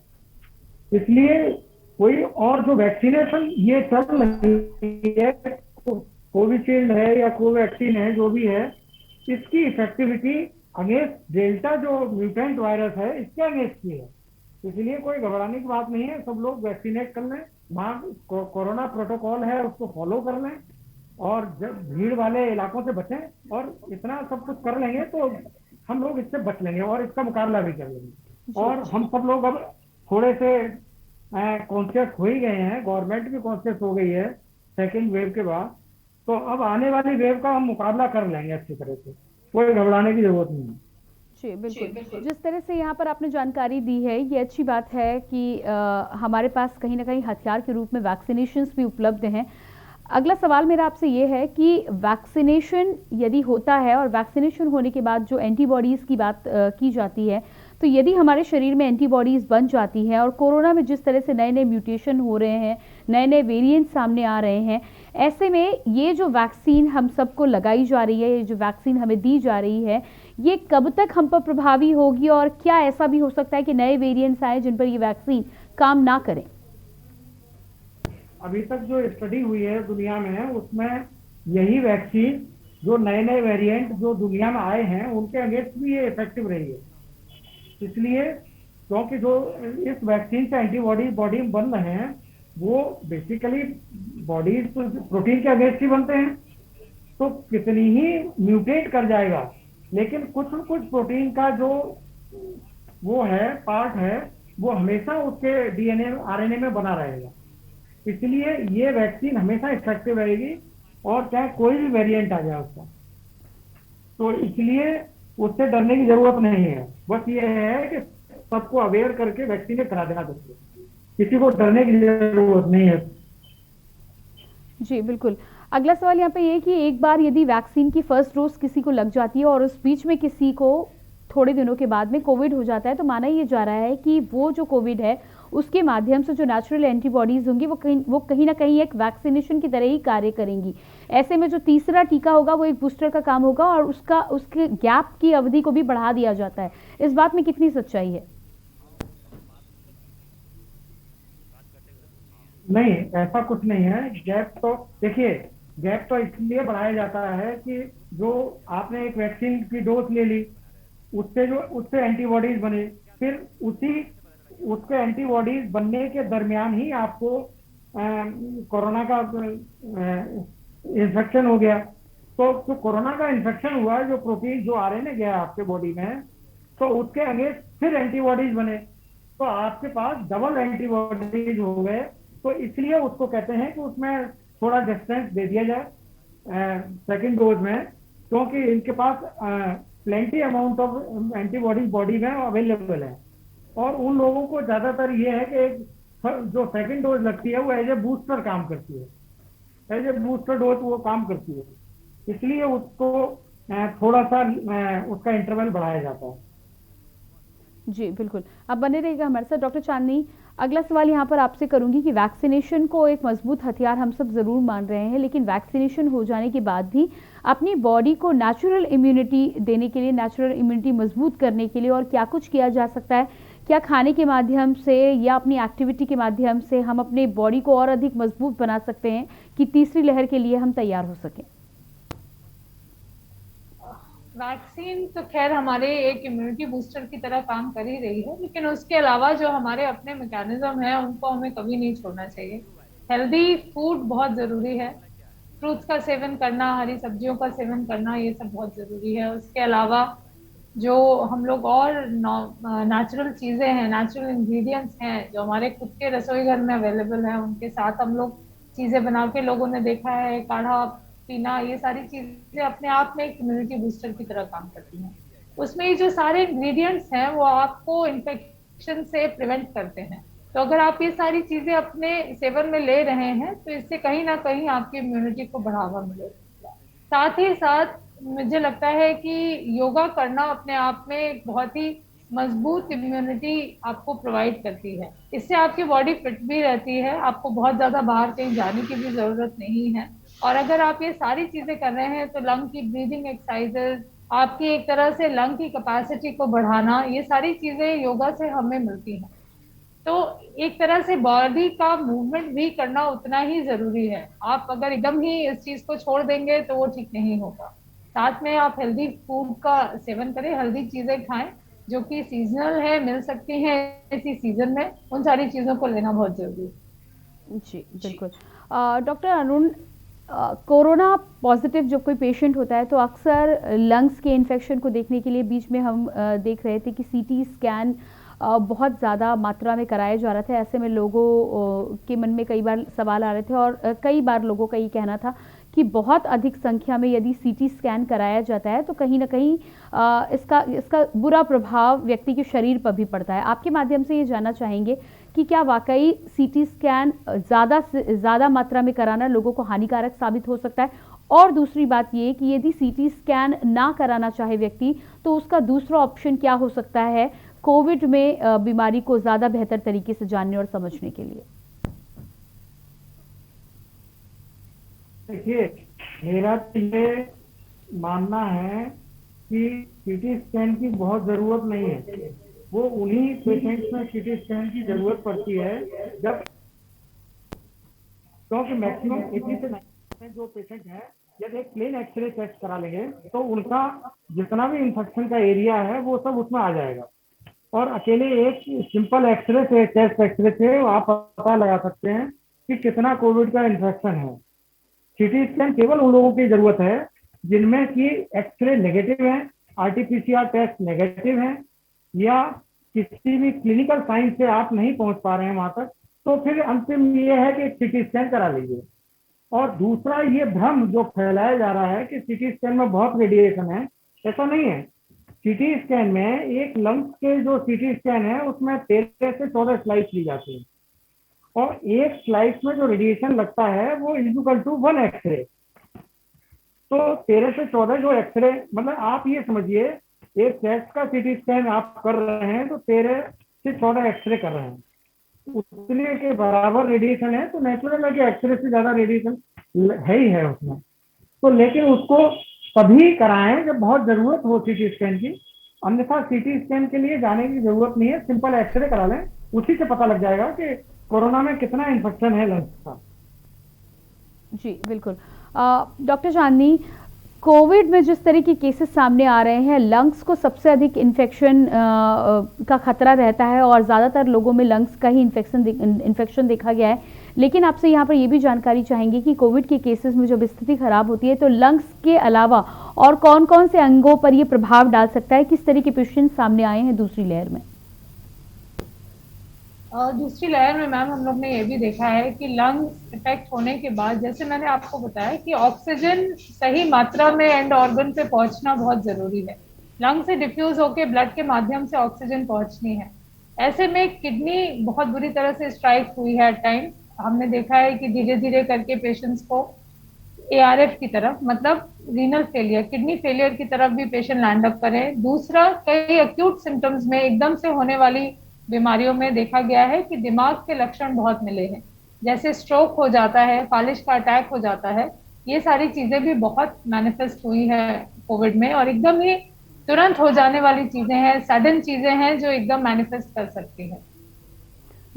इसलिए कोई और जो वैक्सीनेशन ये चल रही है, कोविशील्ड है या कोवैक्सीन है, जो भी है, इसकी इफेक्टिविटी अगेंस्ट डेल्टा जो म्यूटेंट वायरस है इसके अगेंस्ट की है। इसलिए कोई घबराने की बात नहीं है, सब लोग वैक्सीनेट कर लें, वहाँ कोरोना प्रोटोकॉल है उसको फॉलो कर लें और जब भीड़ वाले इलाकों से बचें और इतना सब कुछ कर लेंगे तो हम लोग इससे बच लेंगे और इसका मुकाबला भी कर लेंगे। और हम सब लोग अब थोड़े से कॉन्शियस हो ही गए हैं, गवर्नमेंट भी कॉन्शियस हो गई है सेकेंड वेव के बाद, तो अब आने वाली वेव का हम मुकाबला कर लेंगे अच्छी तरह से, कोई घबराने की जरूरत नहीं है। जी बिल्कुल, जिस तरह से यहाँ पर आपने जानकारी दी है ये अच्छी बात है कि हमारे पास कहीं ना कहीं हथियार के रूप में वैक्सीनेशंस भी उपलब्ध हैं। अगला सवाल मेरा आपसे ये है कि वैक्सीनेशन यदि होता है और वैक्सीनेशन होने के बाद जो एंटीबॉडीज़ की बात की जाती है, तो यदि हमारे शरीर में एंटीबॉडीज़ बन जाती हैं और कोरोना में जिस तरह से नए नए म्यूटेशन हो रहे हैं, नए नए वेरिएंट सामने आ रहे हैं, ऐसे में ये जो वैक्सीन हम सबको लगाई जा रही है, ये जो वैक्सीन हमें दी जा रही है, ये कब तक हम पर प्रभावी होगी और क्या ऐसा भी हो सकता है कि नए वेरिएंट्स आए जिन पर ये वैक्सीन काम ना करें? अभी तक जो स्टडी हुई है दुनिया में उसमें यही वैक्सीन जो नए नए वेरिएंट जो दुनिया में आए हैं उनके अगेंस्ट भी ये इफेक्टिव रही है। इसलिए क्योंकि जो इस वैक्सीन से एंटीबॉडी बॉडी में बन रहे हैं वो बेसिकली बॉडी प्रोटीन के अगेंस्ट ही बनते हैं, तो कितनी ही म्यूटेट कर जाएगा, लेकिन कुछ प्रोटीन का जो वो है पार्ट है वो हमेशा उसके डीएनए आरएनए में बना रहेगा। इसलिए ये वैक्सीन हमेशा इफेक्टिव रहेगी और चाहे कोई भी वेरिएंट आ जाए उसका, तो इसलिए उससे डरने की जरूरत नहीं है। बस ये है कि सबको अवेयर करके वैक्सीनेट करा देना चाहिए, किसी को डरने की जरूरत नहीं है। जी बिल्कुल। अगला सवाल यहाँ पे ये कि एक बार यदि वैक्सीन की फर्स्ट डोज किसी को लग जाती है और उस बीच में किसी को थोड़े दिनों के बाद में कोविड हो जाता है तो माना ये जा रहा है कि वो जो कोविड है उसके माध्यम से जो नेचुरल एंटीबॉडीज होंगी वो कहीं ना कहीं एक वैक्सीनेशन की तरह ही कार्य करेंगी। ऐसे में जो तीसरा टीका होगा वो एक बूस्टर का काम होगा और उसके गैप की अवधि को भी बढ़ा दिया जाता है। इस बात में कितनी सच्चाई है? नहीं, ऐसा कुछ नहीं है। गैप तो देखिए, गैप तो इसलिए बढ़ाया जाता है कि जो आपने एक वैक्सीन की डोज ले ली, उससे एंटीबॉडीज बने, फिर उसके एंटीबॉडीज बनने के दरमियान ही आपको कोरोना का इन्फेक्शन हो गया। तो जो कोरोना का इन्फेक्शन हुआ, जो प्रोटीन जो आरएनए गया आपके बॉडी में, तो उसके अगेंस्ट फिर एंटीबॉडीज बने, तो आपके पास डबल एंटीबॉडीज हो गए। तो इसलिए उसको कहते हैं कि उसमें थोड़ा डिस्टेंस दे दिया जाए सेकेंड डोज में, क्योंकि इनके पास plenty amount of antibody body में अवेलेबल है। और उन लोगों को ज्यादातर ये है कि जो सेकेंड डोज लगती है वो एज ए बूस्टर काम करती है, एज ए बूस्टर डोज वो काम करती है, इसलिए उसको थोड़ा सा उसका इंटरवल बढ़ाया जाता है। जी बिल्कुल, आप बने रहिएगा हमारे साथ। डॉक्टर चांदनी, अगला सवाल यहाँ पर आपसे करूंगी कि वैक्सीनेशन को एक मजबूत हथियार हम सब ज़रूर मान रहे हैं, लेकिन वैक्सीनेशन हो जाने के बाद भी अपनी बॉडी को नेचुरल इम्यूनिटी देने के लिए, नेचुरल इम्यूनिटी मजबूत करने के लिए और क्या कुछ किया जा सकता है? क्या खाने के माध्यम से या अपनी एक्टिविटी के माध्यम से हम अपने बॉडी को और अधिक मजबूत बना सकते हैं कि तीसरी लहर के लिए हम तैयार हो सकें? वैक्सीन तो खैर हमारे एक इम्यूनिटी बूस्टर की तरह काम कर ही रही है, लेकिन उसके अलावा जो हमारे अपने मैकेनिज्म है उनको हमें कभी नहीं छोड़ना चाहिए। हेल्दी फूड बहुत ज़रूरी है, फ्रूट्स का सेवन करना, हरी सब्जियों का सेवन करना, ये सब बहुत ज़रूरी है। उसके अलावा जो हम लोग और नेचुरल चीज़ें हैं, नेचुरल इंग्रेडिएंट्स हैं जो हमारे खुद के रसोई घर में अवेलेबल हैं, उनके साथ हम लोग चीज़ें बना के लोगों ने देखा है, काढ़ा पीना, ये सारी चीजें अपने आप में एक इम्यूनिटी बूस्टर की तरह काम करती हैं। उसमें ये जो सारे इंग्रेडिएंट्स हैं वो आपको इन्फेक्शन से प्रिवेंट करते हैं। तो अगर आप ये सारी चीजें अपने सेवन में ले रहे हैं तो इससे कहीं ना कहीं आपकी इम्यूनिटी को बढ़ावा मिलेगा। साथ ही साथ मुझे लगता है कि योगा करना अपने आप में एक बहुत ही मजबूत इम्यूनिटी आपको प्रोवाइड करती है। इससे आपकी बॉडी फिट भी रहती है, आपको बहुत ज्यादा बाहर कहीं जाने की भी जरूरत नहीं है। और अगर आप ये सारी चीजें कर रहे हैं तो लंग की ब्रीदिंग एक्सरसाइजेज, आपकी एक तरह से लंग की कैपेसिटी को बढ़ाना, ये सारी चीजें योगा से हमें मिलती हैं। तो एक तरह से बॉडी का मूवमेंट भी करना उतना ही जरूरी है। आप अगर एकदम ही इस चीज को छोड़ देंगे तो वो ठीक नहीं होगा। साथ में आप हेल्दी फूड का सेवन करें, हेल्दी चीजें खाएं जो कि सीजनल है, मिल सकती हैं इसी सीजन में, उन सारी चीजों को लेना बहुत जरूरी है। जी बिल्कुल। डॉक्टर अरुण, कोरोना पॉजिटिव जब कोई पेशेंट होता है तो अक्सर लंग्स के इन्फेक्शन को देखने के लिए बीच में हम देख रहे थे कि सीटी स्कैन बहुत ज़्यादा मात्रा में कराया जा रहा था। ऐसे में लोगों के मन में कई बार सवाल आ रहे थे और कई बार लोगों का ये कहना था कि बहुत अधिक संख्या में यदि सीटी स्कैन कराया जाता है तो कहीं ना कहीं इसका बुरा प्रभाव व्यक्ति के शरीर पर भी पड़ता है। आपके माध्यम से ये जानना चाहेंगे कि क्या वाकई सीटी स्कैन ज़्यादा से ज़्यादा मात्रा में कराना लोगों को हानिकारक साबित हो सकता है? और दूसरी बात ये कि यदि सीटी स्कैन ना कराना चाहे व्यक्ति तो उसका दूसरा ऑप्शन क्या हो सकता है कोविड में बीमारी को ज़्यादा बेहतर तरीके से जानने और समझने के लिए? देखिए, मेरा तो ये मानना है कि सीटी स्कैन की बहुत ज़रूरत नहीं है। वो उन्हीं पेशेंट्स में सीटी स्कैन की जरूरत पड़ती है जब, क्योंकि मैक्सिमम 80 से 90% जो पेशेंट हैं यदि एक प्लेन एक्सरे टेस्ट करा लेंगे तो उनका जितना भी इंफेक्शन का एरिया है वो सब उसमें आ जाएगा। और अकेले एक सिंपल एक्सरे से, चेस्ट एक्सरे से आप पता लगा सकते हैं कि कितना कोविड का इन्फेक्शन है। सीटी स्कैन केवल उन लोगों की जरूरत है जिनमें कि एक्सरे नेगेटिव है, आरटीपीसीआर टेस्ट नेगेटिव है, या किसी भी क्लिनिकल साइन से आप नहीं पहुंच पा रहे हैं वहां तक, तो फिर अंतिम ये है कि सीटी स्कैन करा लीजिए। और दूसरा ये भ्रम जो फैलाया जा रहा है कि सीटी स्कैन में बहुत रेडिएशन है, ऐसा नहीं है। सीटी स्कैन में एक लंग्स के जो सीटी स्कैन है उसमें 13 से 14 स्लाइड्स ली जाती है और एक स्लाइड में जो रेडिएशन लगता है वो इक्वल टू 1 एक्सरे। तो 13 से 14 जो एक्सरे, मतलब आप ये समझिए एक चेस्ट का सीटी स्कैन आप कर रहे हैं तो 13 से 14 एक्सरे कर रहे हैं, उतने के बराबर रेडिएशन है। तो नेचुरल है कि एक्सरे से ज्यादा रेडिएशन है ही है उसमें। तो लेकिन उसको तभी कराएं जब बहुत जरूरत हो सीटी स्कैन की, अन्यथा सीटी स्कैन के लिए जाने की जरूरत नहीं है, सिंपल एक्सरे करा लें, उसी से पता लग जाएगा कि कोरोना में कितना इन्फेक्शन है लंग्स का। जी बिल्कुल। डॉक्टर चांदनी, कोविड में जिस तरह के केसेस सामने आ रहे हैं, लंग्स को सबसे अधिक इन्फेक्शन का खतरा रहता है और ज़्यादातर लोगों में लंग्स का ही इन्फेक्शन देखा गया है। लेकिन आपसे यहाँ पर ये भी जानकारी चाहेंगे कि कोविड के केसेस में जब स्थिति खराब होती है तो लंग्स के अलावा और कौन कौन से अंगों पर ये प्रभाव डाल सकता है, किस तरह के पेशेंट सामने आए हैं दूसरी लहर में? दूसरी लहर में मैम हम लोग ने ये भी देखा है कि लंग्स इफेक्ट होने के बाद, जैसे मैंने आपको बताया कि ऑक्सीजन सही मात्रा में एंड ऑर्गन पे पहुंचना बहुत जरूरी है। लंग से डिफ्यूज होके ब्लड के माध्यम से ऑक्सीजन पहुंचनी है। ऐसे में किडनी बहुत बुरी तरह से स्ट्राइक हुई है एट टाइम। हमने देखा है कि धीरे धीरे करके पेशेंट्स को ARF की तरफ, मतलब रीनल फेलियर, किडनी फेलियर की तरफ भी पेशेंट लैंड अप करें। दूसरा, कई एक्यूट सिम्टम्स में एकदम से होने वाली बीमारियों में देखा गया है कि दिमाग के लक्षण बहुत मिले हैं, जैसे स्ट्रोक हो जाता है, फालिज का अटैक हो जाता है। ये सारी चीजें भी बहुत मैनिफेस्ट हुई है कोविड में, और एकदम ही तुरंत हो जाने वाली चीजें हैं, सडन चीजें हैं जो एकदम मैनिफेस्ट कर सकती हैं।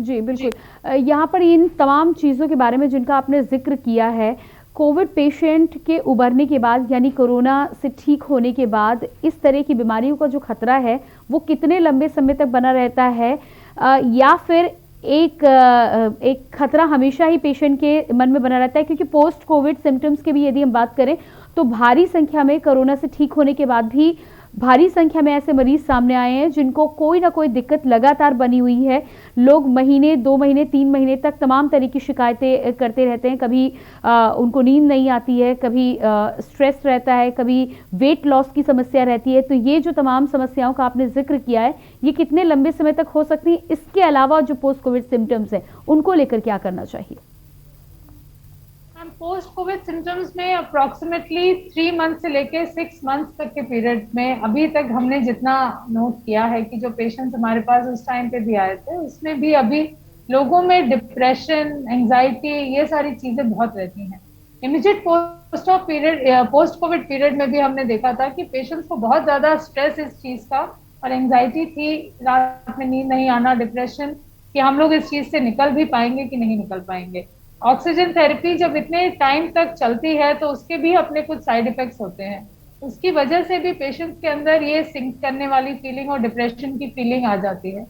जी बिल्कुल। यहाँ पर इन तमाम चीज़ों के बारे में जिनका आपने जिक्र किया है, कोविड पेशेंट के उबरने के बाद यानी कोरोना से ठीक होने के बाद इस तरह की बीमारियों का जो खतरा है वो कितने लंबे समय तक बना रहता है, या फिर एक खतरा हमेशा ही पेशेंट के मन में बना रहता है? क्योंकि पोस्ट कोविड सिम्टम्स की भी यदि हम बात करें तो भारी संख्या में कोरोना से ठीक होने के बाद भी भारी संख्या में ऐसे मरीज सामने आए हैं जिनको कोई ना कोई दिक्कत लगातार बनी हुई है। लोग महीने, 2 महीने, 3 महीने तक तमाम तरह की शिकायतें करते रहते हैं। कभी उनको नींद नहीं आती है, कभी स्ट्रेस रहता है, कभी वेट लॉस की समस्या रहती है। तो ये जो तमाम समस्याओं का आपने जिक्र किया है, ये कितने लंबे समय तक हो सकती है? इसके अलावा जो पोस्ट कोविड सिम्टम्स हैं उनको लेकर क्या करना चाहिए? पोस्ट कोविड सिम्टम्स में अप्रोक्सीमेटली 3 मंथ से लेके 6 मंथ तक के पीरियड में अभी तक हमने जितना नोट किया है कि जो पेशेंट्स हमारे पास उस टाइम पे भी आए थे, उसमें भी अभी लोगों में डिप्रेशन, एंजाइटी, ये सारी चीजें बहुत रहती हैं। इमीडिएट पोस्ट कोविड पीरियड में भी हमने देखा था कि पेशेंट्स को बहुत ज्यादा स्ट्रेस इस चीज का और एंजाइटी थी, रात में नींद नहीं आना, डिप्रेशन, कि हम लोग इस चीज से निकल भी पाएंगे कि नहीं निकल पाएंगे। ऑक्सीजन थेरेपी जब इतने टाइम तक चलती है तो उसके भी अपने कुछ साइड इफेक्ट्स होते हैं। उसकी वजह से भी पेशेंट्स के अंदर ये सिंक करने वाली फीलिंग और डिप्रेशन की फीलिंग आ जाती है।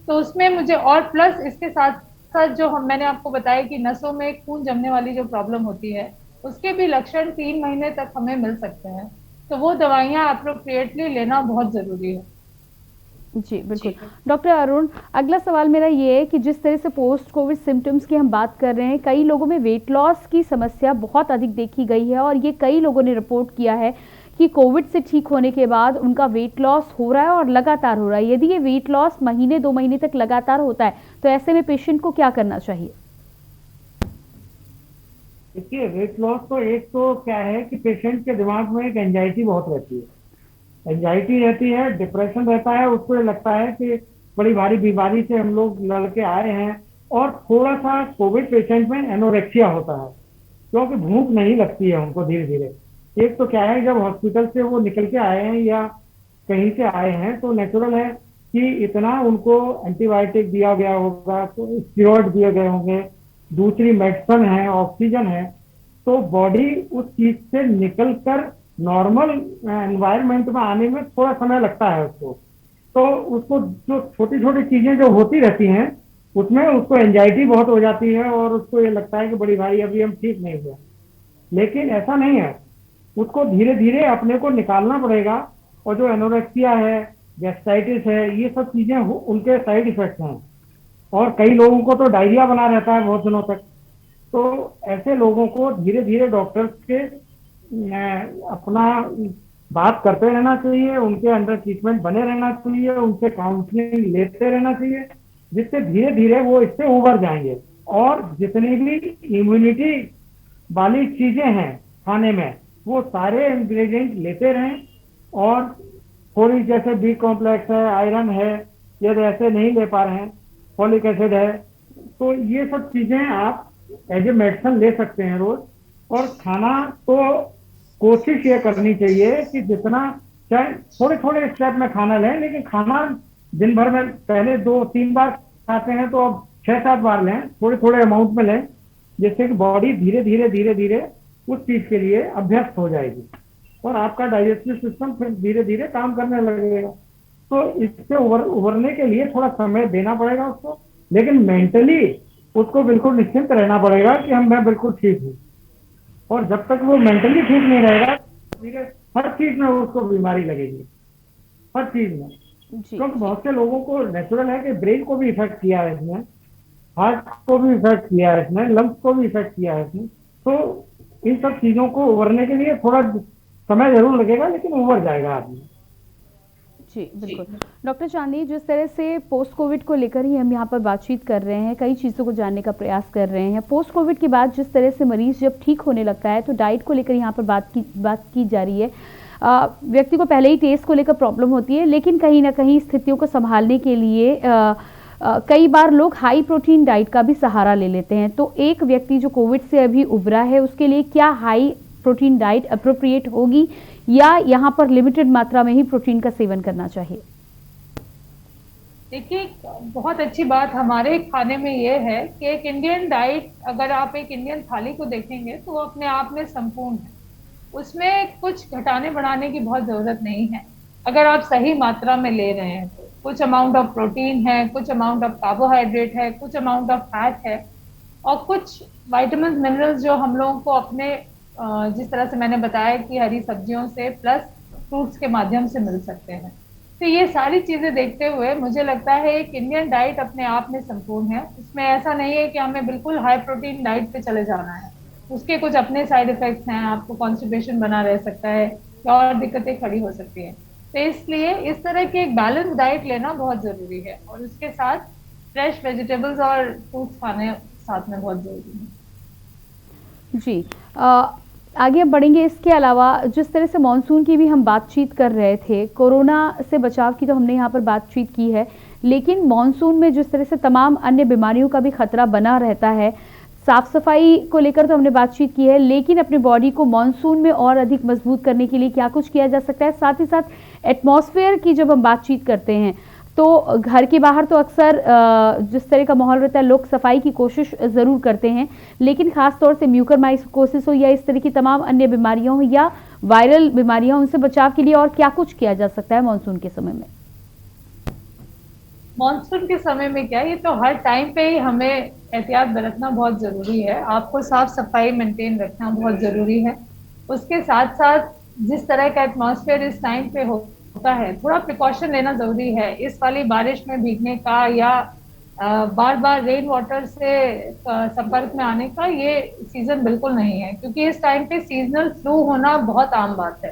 तो उसमें मुझे, और प्लस इसके साथ साथ जो मैंने आपको बताया कि नसों में खून जमने वाली जो प्रॉब्लम होती है, उसके भी लक्षण 3 महीने तक हमें मिल सकते हैं। तो वो दवाइयाँ अप्रोप्रिएटली लेना बहुत जरूरी है। जी बिल्कुल। डॉक्टर अरुण, अगला सवाल मेरा ये है कि जिस तरह से पोस्ट कोविड सिम्टम्स की हम बात कर रहे हैं, कई लोगों में वेट लॉस की समस्या बहुत अधिक देखी गई है और ये कई लोगों ने रिपोर्ट किया है कि कोविड से ठीक होने के बाद उनका वेट लॉस हो रहा है और लगातार हो रहा है। यदि ये वेट लॉस महीने, 2 महीने तक लगातार होता है तो ऐसे में पेशेंट को क्या करना चाहिए? देखिए, वेट लॉस तो एक तो क्या है कि पेशेंट के दिमाग में एक एंजाइटी बहुत रहती है, एंजाइटी रहती है, डिप्रेशन रहता है। उसको ये लगता है कि बड़ी भारी बीमारी से हम लोग लड़के आए हैं। और थोड़ा सा कोविड पेशेंट में एनोरेक्सिया होता है, क्योंकि भूख नहीं लगती है उनको धीरे धीरे। एक तो क्या है, जब हॉस्पिटल से वो निकल के आए हैं या कहीं से आए हैं तो नेचुरल है कि इतना उनको एंटीबायोटिक दिया गया होगा, तो स्टेरॉइड दिए गए होंगे, दूसरी मेडिसिन है, ऑक्सीजन है, तो बॉडी उस चीज से निकल कर नॉर्मल एनवायरनमेंट में आने में थोड़ा समय लगता है उसको। तो उसको जो छोटी छोटी चीजें जो होती रहती हैं उसमें उसको एंजाइटी बहुत हो जाती है और उसको ये लगता है कि बड़ी भाई अभी हम ठीक नहीं हुए। लेकिन ऐसा नहीं है, उसको धीरे धीरे अपने को निकालना पड़ेगा। और जो एनोरेक्सिया है, गैस्ट्राइटिस है, ये सब चीजें उनके साइड इफेक्ट्स हैं। और कई लोगों को तो डायरिया बना रहता है बहुत दिनों तक। तो ऐसे लोगों को धीरे धीरे डॉक्टर्स के अपना बात करते रहना चाहिए, उनके अंडर ट्रीटमेंट बने रहना चाहिए, उनसे काउंसलिंग लेते रहना चाहिए, जिससे धीरे धीरे वो इससे उबर जाएंगे। और जितनी भी इम्यूनिटी वाली चीजें हैं खाने में, वो सारे इंग्रेडिएंट लेते रहें और थोड़ी जैसे बी कॉम्प्लेक्स है, आयरन है, यदि ऐसे नहीं ले पा रहे हैं, फॉलिक एसिड है, तो ये सब चीजें आप एज ए मेडिसिन ले सकते हैं रोज। और खाना तो कोशिश ये करनी चाहिए कि जितना चाहे थोड़े थोड़े स्टेप में खाना लें, लेकिन खाना दिन भर में पहले 2-3 बार खाते हैं तो अब 6-7 बार लें, थोड़े थोड़े अमाउंट में लें, जिससे कि बॉडी धीरे धीरे धीरे धीरे उस चीज के लिए अभ्यस्त हो जाएगी और आपका डाइजेस्टिव सिस्टम फिर धीरे धीरे काम करने लगेगा। तो इससे उभरने के लिए थोड़ा समय देना पड़ेगा उसको, लेकिन मेंटली उसको बिल्कुल निश्चिंत रहना पड़ेगा कि मैं बिल्कुल ठीक हूँ। और जब तक वो मेंटली ठीक नहीं रहेगा, धीरे हर चीज में उसको बीमारी लगेगी, हर चीज में। क्योंकि बहुत से लोगों को नेचुरल है कि ब्रेन को भी इफेक्ट किया है इसने, हार्ट को भी इफेक्ट किया है इसने, लंग्स को भी इफेक्ट किया है इसने। तो इन सब चीजों को उभरने के लिए थोड़ा समय जरूर लगेगा, लेकिन उभर जाएगा आदमी। जी बिल्कुल। डॉक्टर चांदनी, जिस तरह से पोस्ट कोविड को लेकर ही हम यहाँ पर बातचीत कर रहे हैं, कई चीज़ों को जानने का प्रयास कर रहे हैं। पोस्ट कोविड के बाद जिस तरह से मरीज जब ठीक होने लगता है तो डाइट को लेकर यहाँ पर बात की जा रही है। व्यक्ति को पहले ही टेस्ट को लेकर प्रॉब्लम होती है, लेकिन कहीं ना कहीं स्थितियों को संभालने के लिए कई बार लोग हाई प्रोटीन डाइट का भी सहारा ले लेते हैं। तो एक व्यक्ति जो कोविड से अभी उभरा है उसके लिए क्या हाई प्रोटीन डाइट अप्रोप्रिएट होगी या यहाँ पर लिमिटेड मात्रा में ही प्रोटीन का सेवन करना चाहिए? देखिए, बहुत अच्छी बात हमारे खाने में ये है कि एक इंडियन डाइट, अगर आप एक इंडियन थाली को देखेंगे तो वो अपने आप में संपूर्ण है, उसमें कुछ घटाने बढ़ाने की बहुत ज़रूरत नहीं है। अगर आप सही मात्रा में ले रहे हैं तो कुछ अमाउंट ऑफ प्रोटीन है, कुछ अमाउंट ऑफ कार्बोहाइड्रेट है, कुछ अमाउंट ऑफ फैट है और कुछ विटामिन मिनरल्स जो हम लोगों को अपने जिस तरह से मैंने बताया कि हरी सब्जियों से प्लस फ्रूट्स के माध्यम से मिल सकते हैं। तो ये सारी चीज़ें देखते हुए मुझे लगता है एक इंडियन डाइट अपने आप में संपूर्ण है। उसमें ऐसा नहीं है कि हमें बिल्कुल हाई प्रोटीन डाइट पे चले जाना है, उसके कुछ अपने साइड इफेक्ट्स हैं, आपको कॉन्स्टिपेशन बना रह सकता है और दिक्कतें खड़ी हो सकती हैं। तो इसलिए इस तरह की एक बैलेंस डाइट लेना बहुत ज़रूरी है और उसके साथ फ्रेश वेजिटेबल्स और फ्रूट्स खाने साथ में बहुत ज़रूरी है। जी आगे बढ़ेंगे। इसके अलावा जिस तरह से मॉनसून की भी हम बातचीत कर रहे थे, कोरोना से बचाव की तो हमने यहाँ पर बातचीत की है, लेकिन मॉनसून में जिस तरह से तमाम अन्य बीमारियों का भी खतरा बना रहता है, साफ सफाई को लेकर तो हमने बातचीत की है, लेकिन अपनी बॉडी को मॉनसून में और अधिक मजबूत करने के लिए क्या कुछ किया जा सकता है? साथ ही साथ एटमॉस्फेयर की जब हम बातचीत करते हैं तो घर के बाहर तो अक्सर जिस तरह का माहौल रहता है लोग सफाई की कोशिश ज़रूर करते हैं, लेकिन ख़ास तौर से म्यूकरमाइकोसिस हो या इस तरह की तमाम अन्य बीमारियां हो या वायरल बीमारियां, उनसे बचाव के लिए और क्या कुछ किया जा सकता है मॉनसून के समय में? मॉनसून के समय में क्या, ये तो हर टाइम पे ही हमें एहतियात बरतना बहुत ज़रूरी है। आपको साफ सफाई मेंटेन रखना बहुत ज़रूरी है। उसके साथ साथ जिस तरह का एटमॉस्फेयर इस टाइम पे होता है, थोड़ा प्रिकॉशन लेना ज़रूरी है। इस वाली बारिश में भीगने का या बार बार रेन वाटर से संपर्क में आने का ये सीज़न बिल्कुल नहीं है, क्योंकि इस टाइम पे सीजनल फ्लू होना बहुत आम बात है।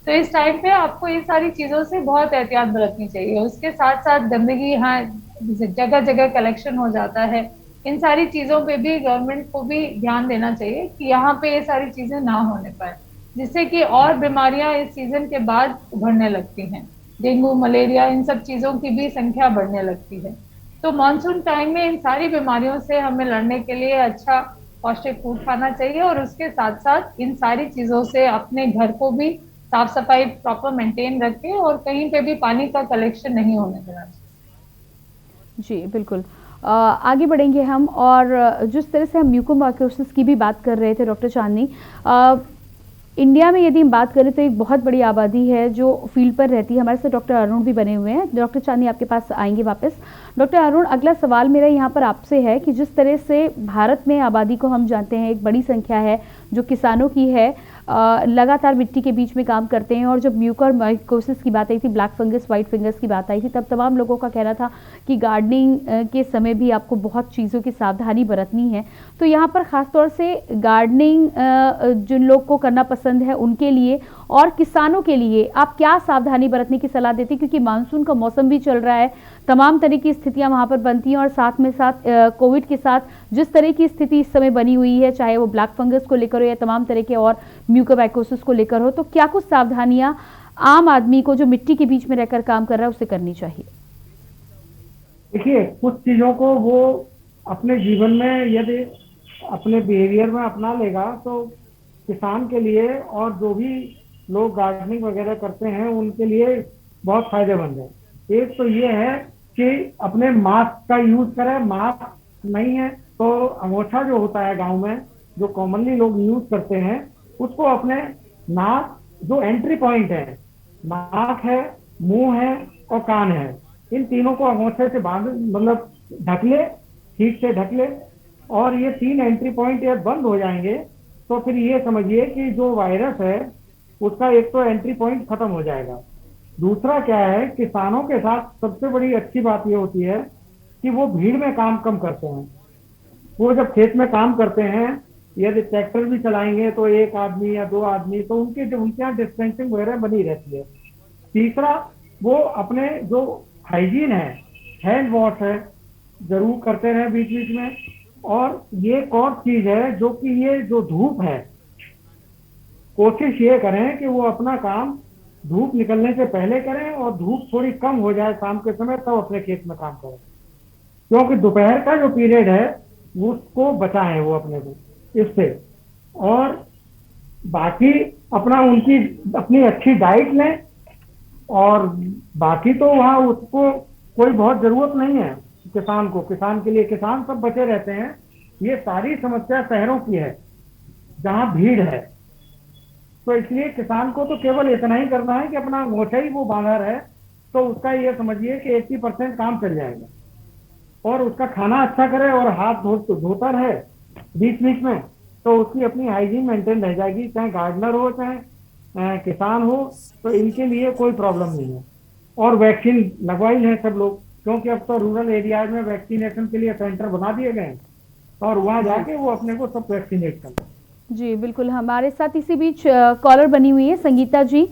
तो इस टाइम पे आपको ये सारी चीज़ों से बहुत एहतियात बरतनी चाहिए। उसके साथ साथ गंदगी, हाँ जगह जगह कलेक्शन हो जाता है, इन सारी चीज़ों पे भी गवर्नमेंट को भी ध्यान देना चाहिए कि यहाँ पे ये सारी चीज़ें ना होने पाए, जिससे कि और बीमारियां इस सीजन के बाद उभरने लगती हैं। डेंगू, मलेरिया, इन सब चीज़ों की भी संख्या बढ़ने लगती है। तो मानसून टाइम में इन सारी बीमारियों से हमें लड़ने के लिए अच्छा पौष्टिक फूड खाना चाहिए और उसके साथ साथ इन सारी चीज़ों से अपने घर को भी साफ सफाई प्रॉपर मेंटेन रखें और कहीं पे भी पानी का कलेक्शन नहीं होने देना चाहिए। जी बिल्कुल। आगे बढ़ेंगे हम, और जिस तरह से हम म्यूकोमाइकोसिस की भी बात कर रहे थे डॉक्टर चांदनी, इंडिया में यदि हम बात करें तो एक बहुत बड़ी आबादी है जो फील्ड पर रहती है। हमारे साथ डॉक्टर अरुण भी बने हुए हैं। डॉक्टर चांदनी आपके पास आएंगे वापस। डॉक्टर अरुण, अगला सवाल मेरा यहाँ पर आपसे है कि जिस तरह से भारत में आबादी को हम जानते हैं एक बड़ी संख्या है जो किसानों की है, लगातार मिट्टी के बीच में काम करते हैं, और जब म्यूकोमाइकोसिस की बात आई थी, ब्लैक फंगस, वाइट फंगस की बात आई थी, तब तमाम लोगों का कहना था कि गार्डनिंग के समय भी आपको बहुत चीज़ों की सावधानी बरतनी है। तो यहाँ पर ख़ास तौर से गार्डनिंग जिन लोग को करना पसंद है उनके लिए और किसानों के लिए आप क्या सावधानी बरतने की सलाह देती हैं? क्योंकि मानसून का मौसम भी चल रहा है, तमाम तरह की स्थितियां वहां पर बनती हैं, और साथ में साथ कोविड के साथ जिस तरह की स्थिति इस समय बनी हुई है, चाहे वो ब्लैक फंगस को लेकर हो या तमाम तरह के और म्यूकोमाइकोसिस को लेकर हो, तो क्या कुछ सावधानियां आम आदमी को जो मिट्टी के बीच में रहकर काम कर रहा है उसे करनी चाहिए? देखिए, कुछ चीजों को वो अपने जीवन में यदि अपने बिहेवियर में अपना लेगा तो किसान के लिए और जो भी लोग गार्डनिंग वगैरह करते हैं उनके लिए बहुत फायदेमंद है। एक तो ये है कि अपने मास्क का यूज करें। मास्क नहीं है तो अंगोछा जो होता है गांव में, जो कॉमनली लोग यूज करते हैं, उसको अपने नाक, जो एंट्री पॉइंट है, नाक है, मुंह है और कान है, इन तीनों को अंगोछे से बांध, मतलब ढक ले, ठीक से ढक ले। और ये 3 एंट्री पॉइंट ये बंद हो जाएंगे तो फिर ये समझिए कि जो वायरस है उसका एक तो एंट्री पॉइंट खत्म हो जाएगा। दूसरा क्या है, किसानों के साथ सबसे बड़ी अच्छी बात ये होती है कि वो भीड़ में काम कम करते हैं। वो जब खेत में काम करते हैं, यदि ट्रैक्टर भी चलाएंगे तो 1 आदमी या 2 आदमी, तो उनके यहाँ डिस्टेंसिंग वगैरह बनी रहती है। तीसरा, वो अपने जो हाइजीन है, हैंड वॉश है, जरूर करते रहे बीच बीच में। और ये एक और चीज है जो कि ये जो धूप है, कोशिश ये करें कि वो अपना काम धूप निकलने से पहले करें और धूप थोड़ी कम हो जाए शाम के समय, तब अपने खेत में काम करें। क्योंकि दोपहर का जो पीरियड है उसको बचाएं वो अपने को इससे। और बाकी उनकी अपनी अच्छी डाइट लें। और बाकी तो वहाँ उसको कोई बहुत जरूरत नहीं है किसान को। किसान के लिए किसान सब बचे रहते हैं। ये सारी समस्या शहरों की है जहाँ भीड़ है। तो इसलिए किसान को तो केवल इतना ही करना है कि अपना अंगोछा ही वो बांधा रहे, तो उसका ये समझिए कि 80% काम चल जाएगा। और उसका खाना अच्छा करे और हाथ धोता रहे बीच बीच में, तो उसकी अपनी हाइजीन मेंटेन रह जाएगी। चाहे गार्डनर हो चाहे किसान हो, तो इनके लिए कोई प्रॉब्लम नहीं है। और वैक्सीन लगवाई है सब लोग, क्योंकि अब तो रूरल एरियाज में वैक्सीनेशन के लिए सेंटर बना दिए गए हैं और वहां जाके वो अपने को सब वैक्सीनेट कर। जी बिल्कुल, हमारे साथ इसी बीच कॉलर बनी हुई है संगीता जी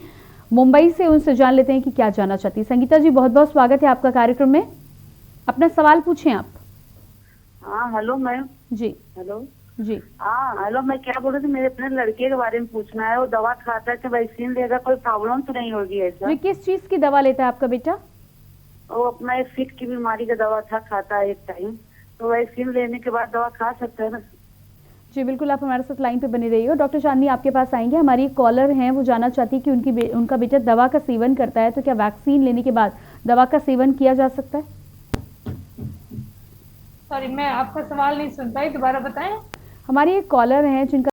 मुंबई से। उनसे जान लेते हैं कि क्या जानना चाहती है। संगीता जी, बहुत बहुत स्वागत है आपका कार्यक्रम में। अपना सवाल पूछें आप। हाँ हेलो मैम। जी हेलो जी। हाँ हेलो, मैं क्या बोल रही थी, मेरे अपने लड़के के बारे में पूछना है। वो दवा खाता है तो वैक्सीन लेगा, कोई प्रॉब्लम तो नहीं होगी ऐसा? जी, किस चीज की दवा लेता है आपका बेटा? वो अपना एक फिट की बीमारी का दवा था, खाता है एक टाइम, तो वैक्सीन लेने के बाद दवा खा सकता है ना? जी बिल्कुल, आप हमारे साथ लाइन पे बने रहिए। डॉक्टर चांदनी आपके पास आएंगे। हमारी एक कॉलर हैं, वो जानना चाहती है कि उनका बेटा दवा का सेवन करता है, तो क्या वैक्सीन लेने के बाद दवा का सेवन किया जा सकता है? सॉरी, मैं आपका सवाल नहीं सुन पाई, दोबारा बताएं। हमारी एक कॉलर हैं जिनका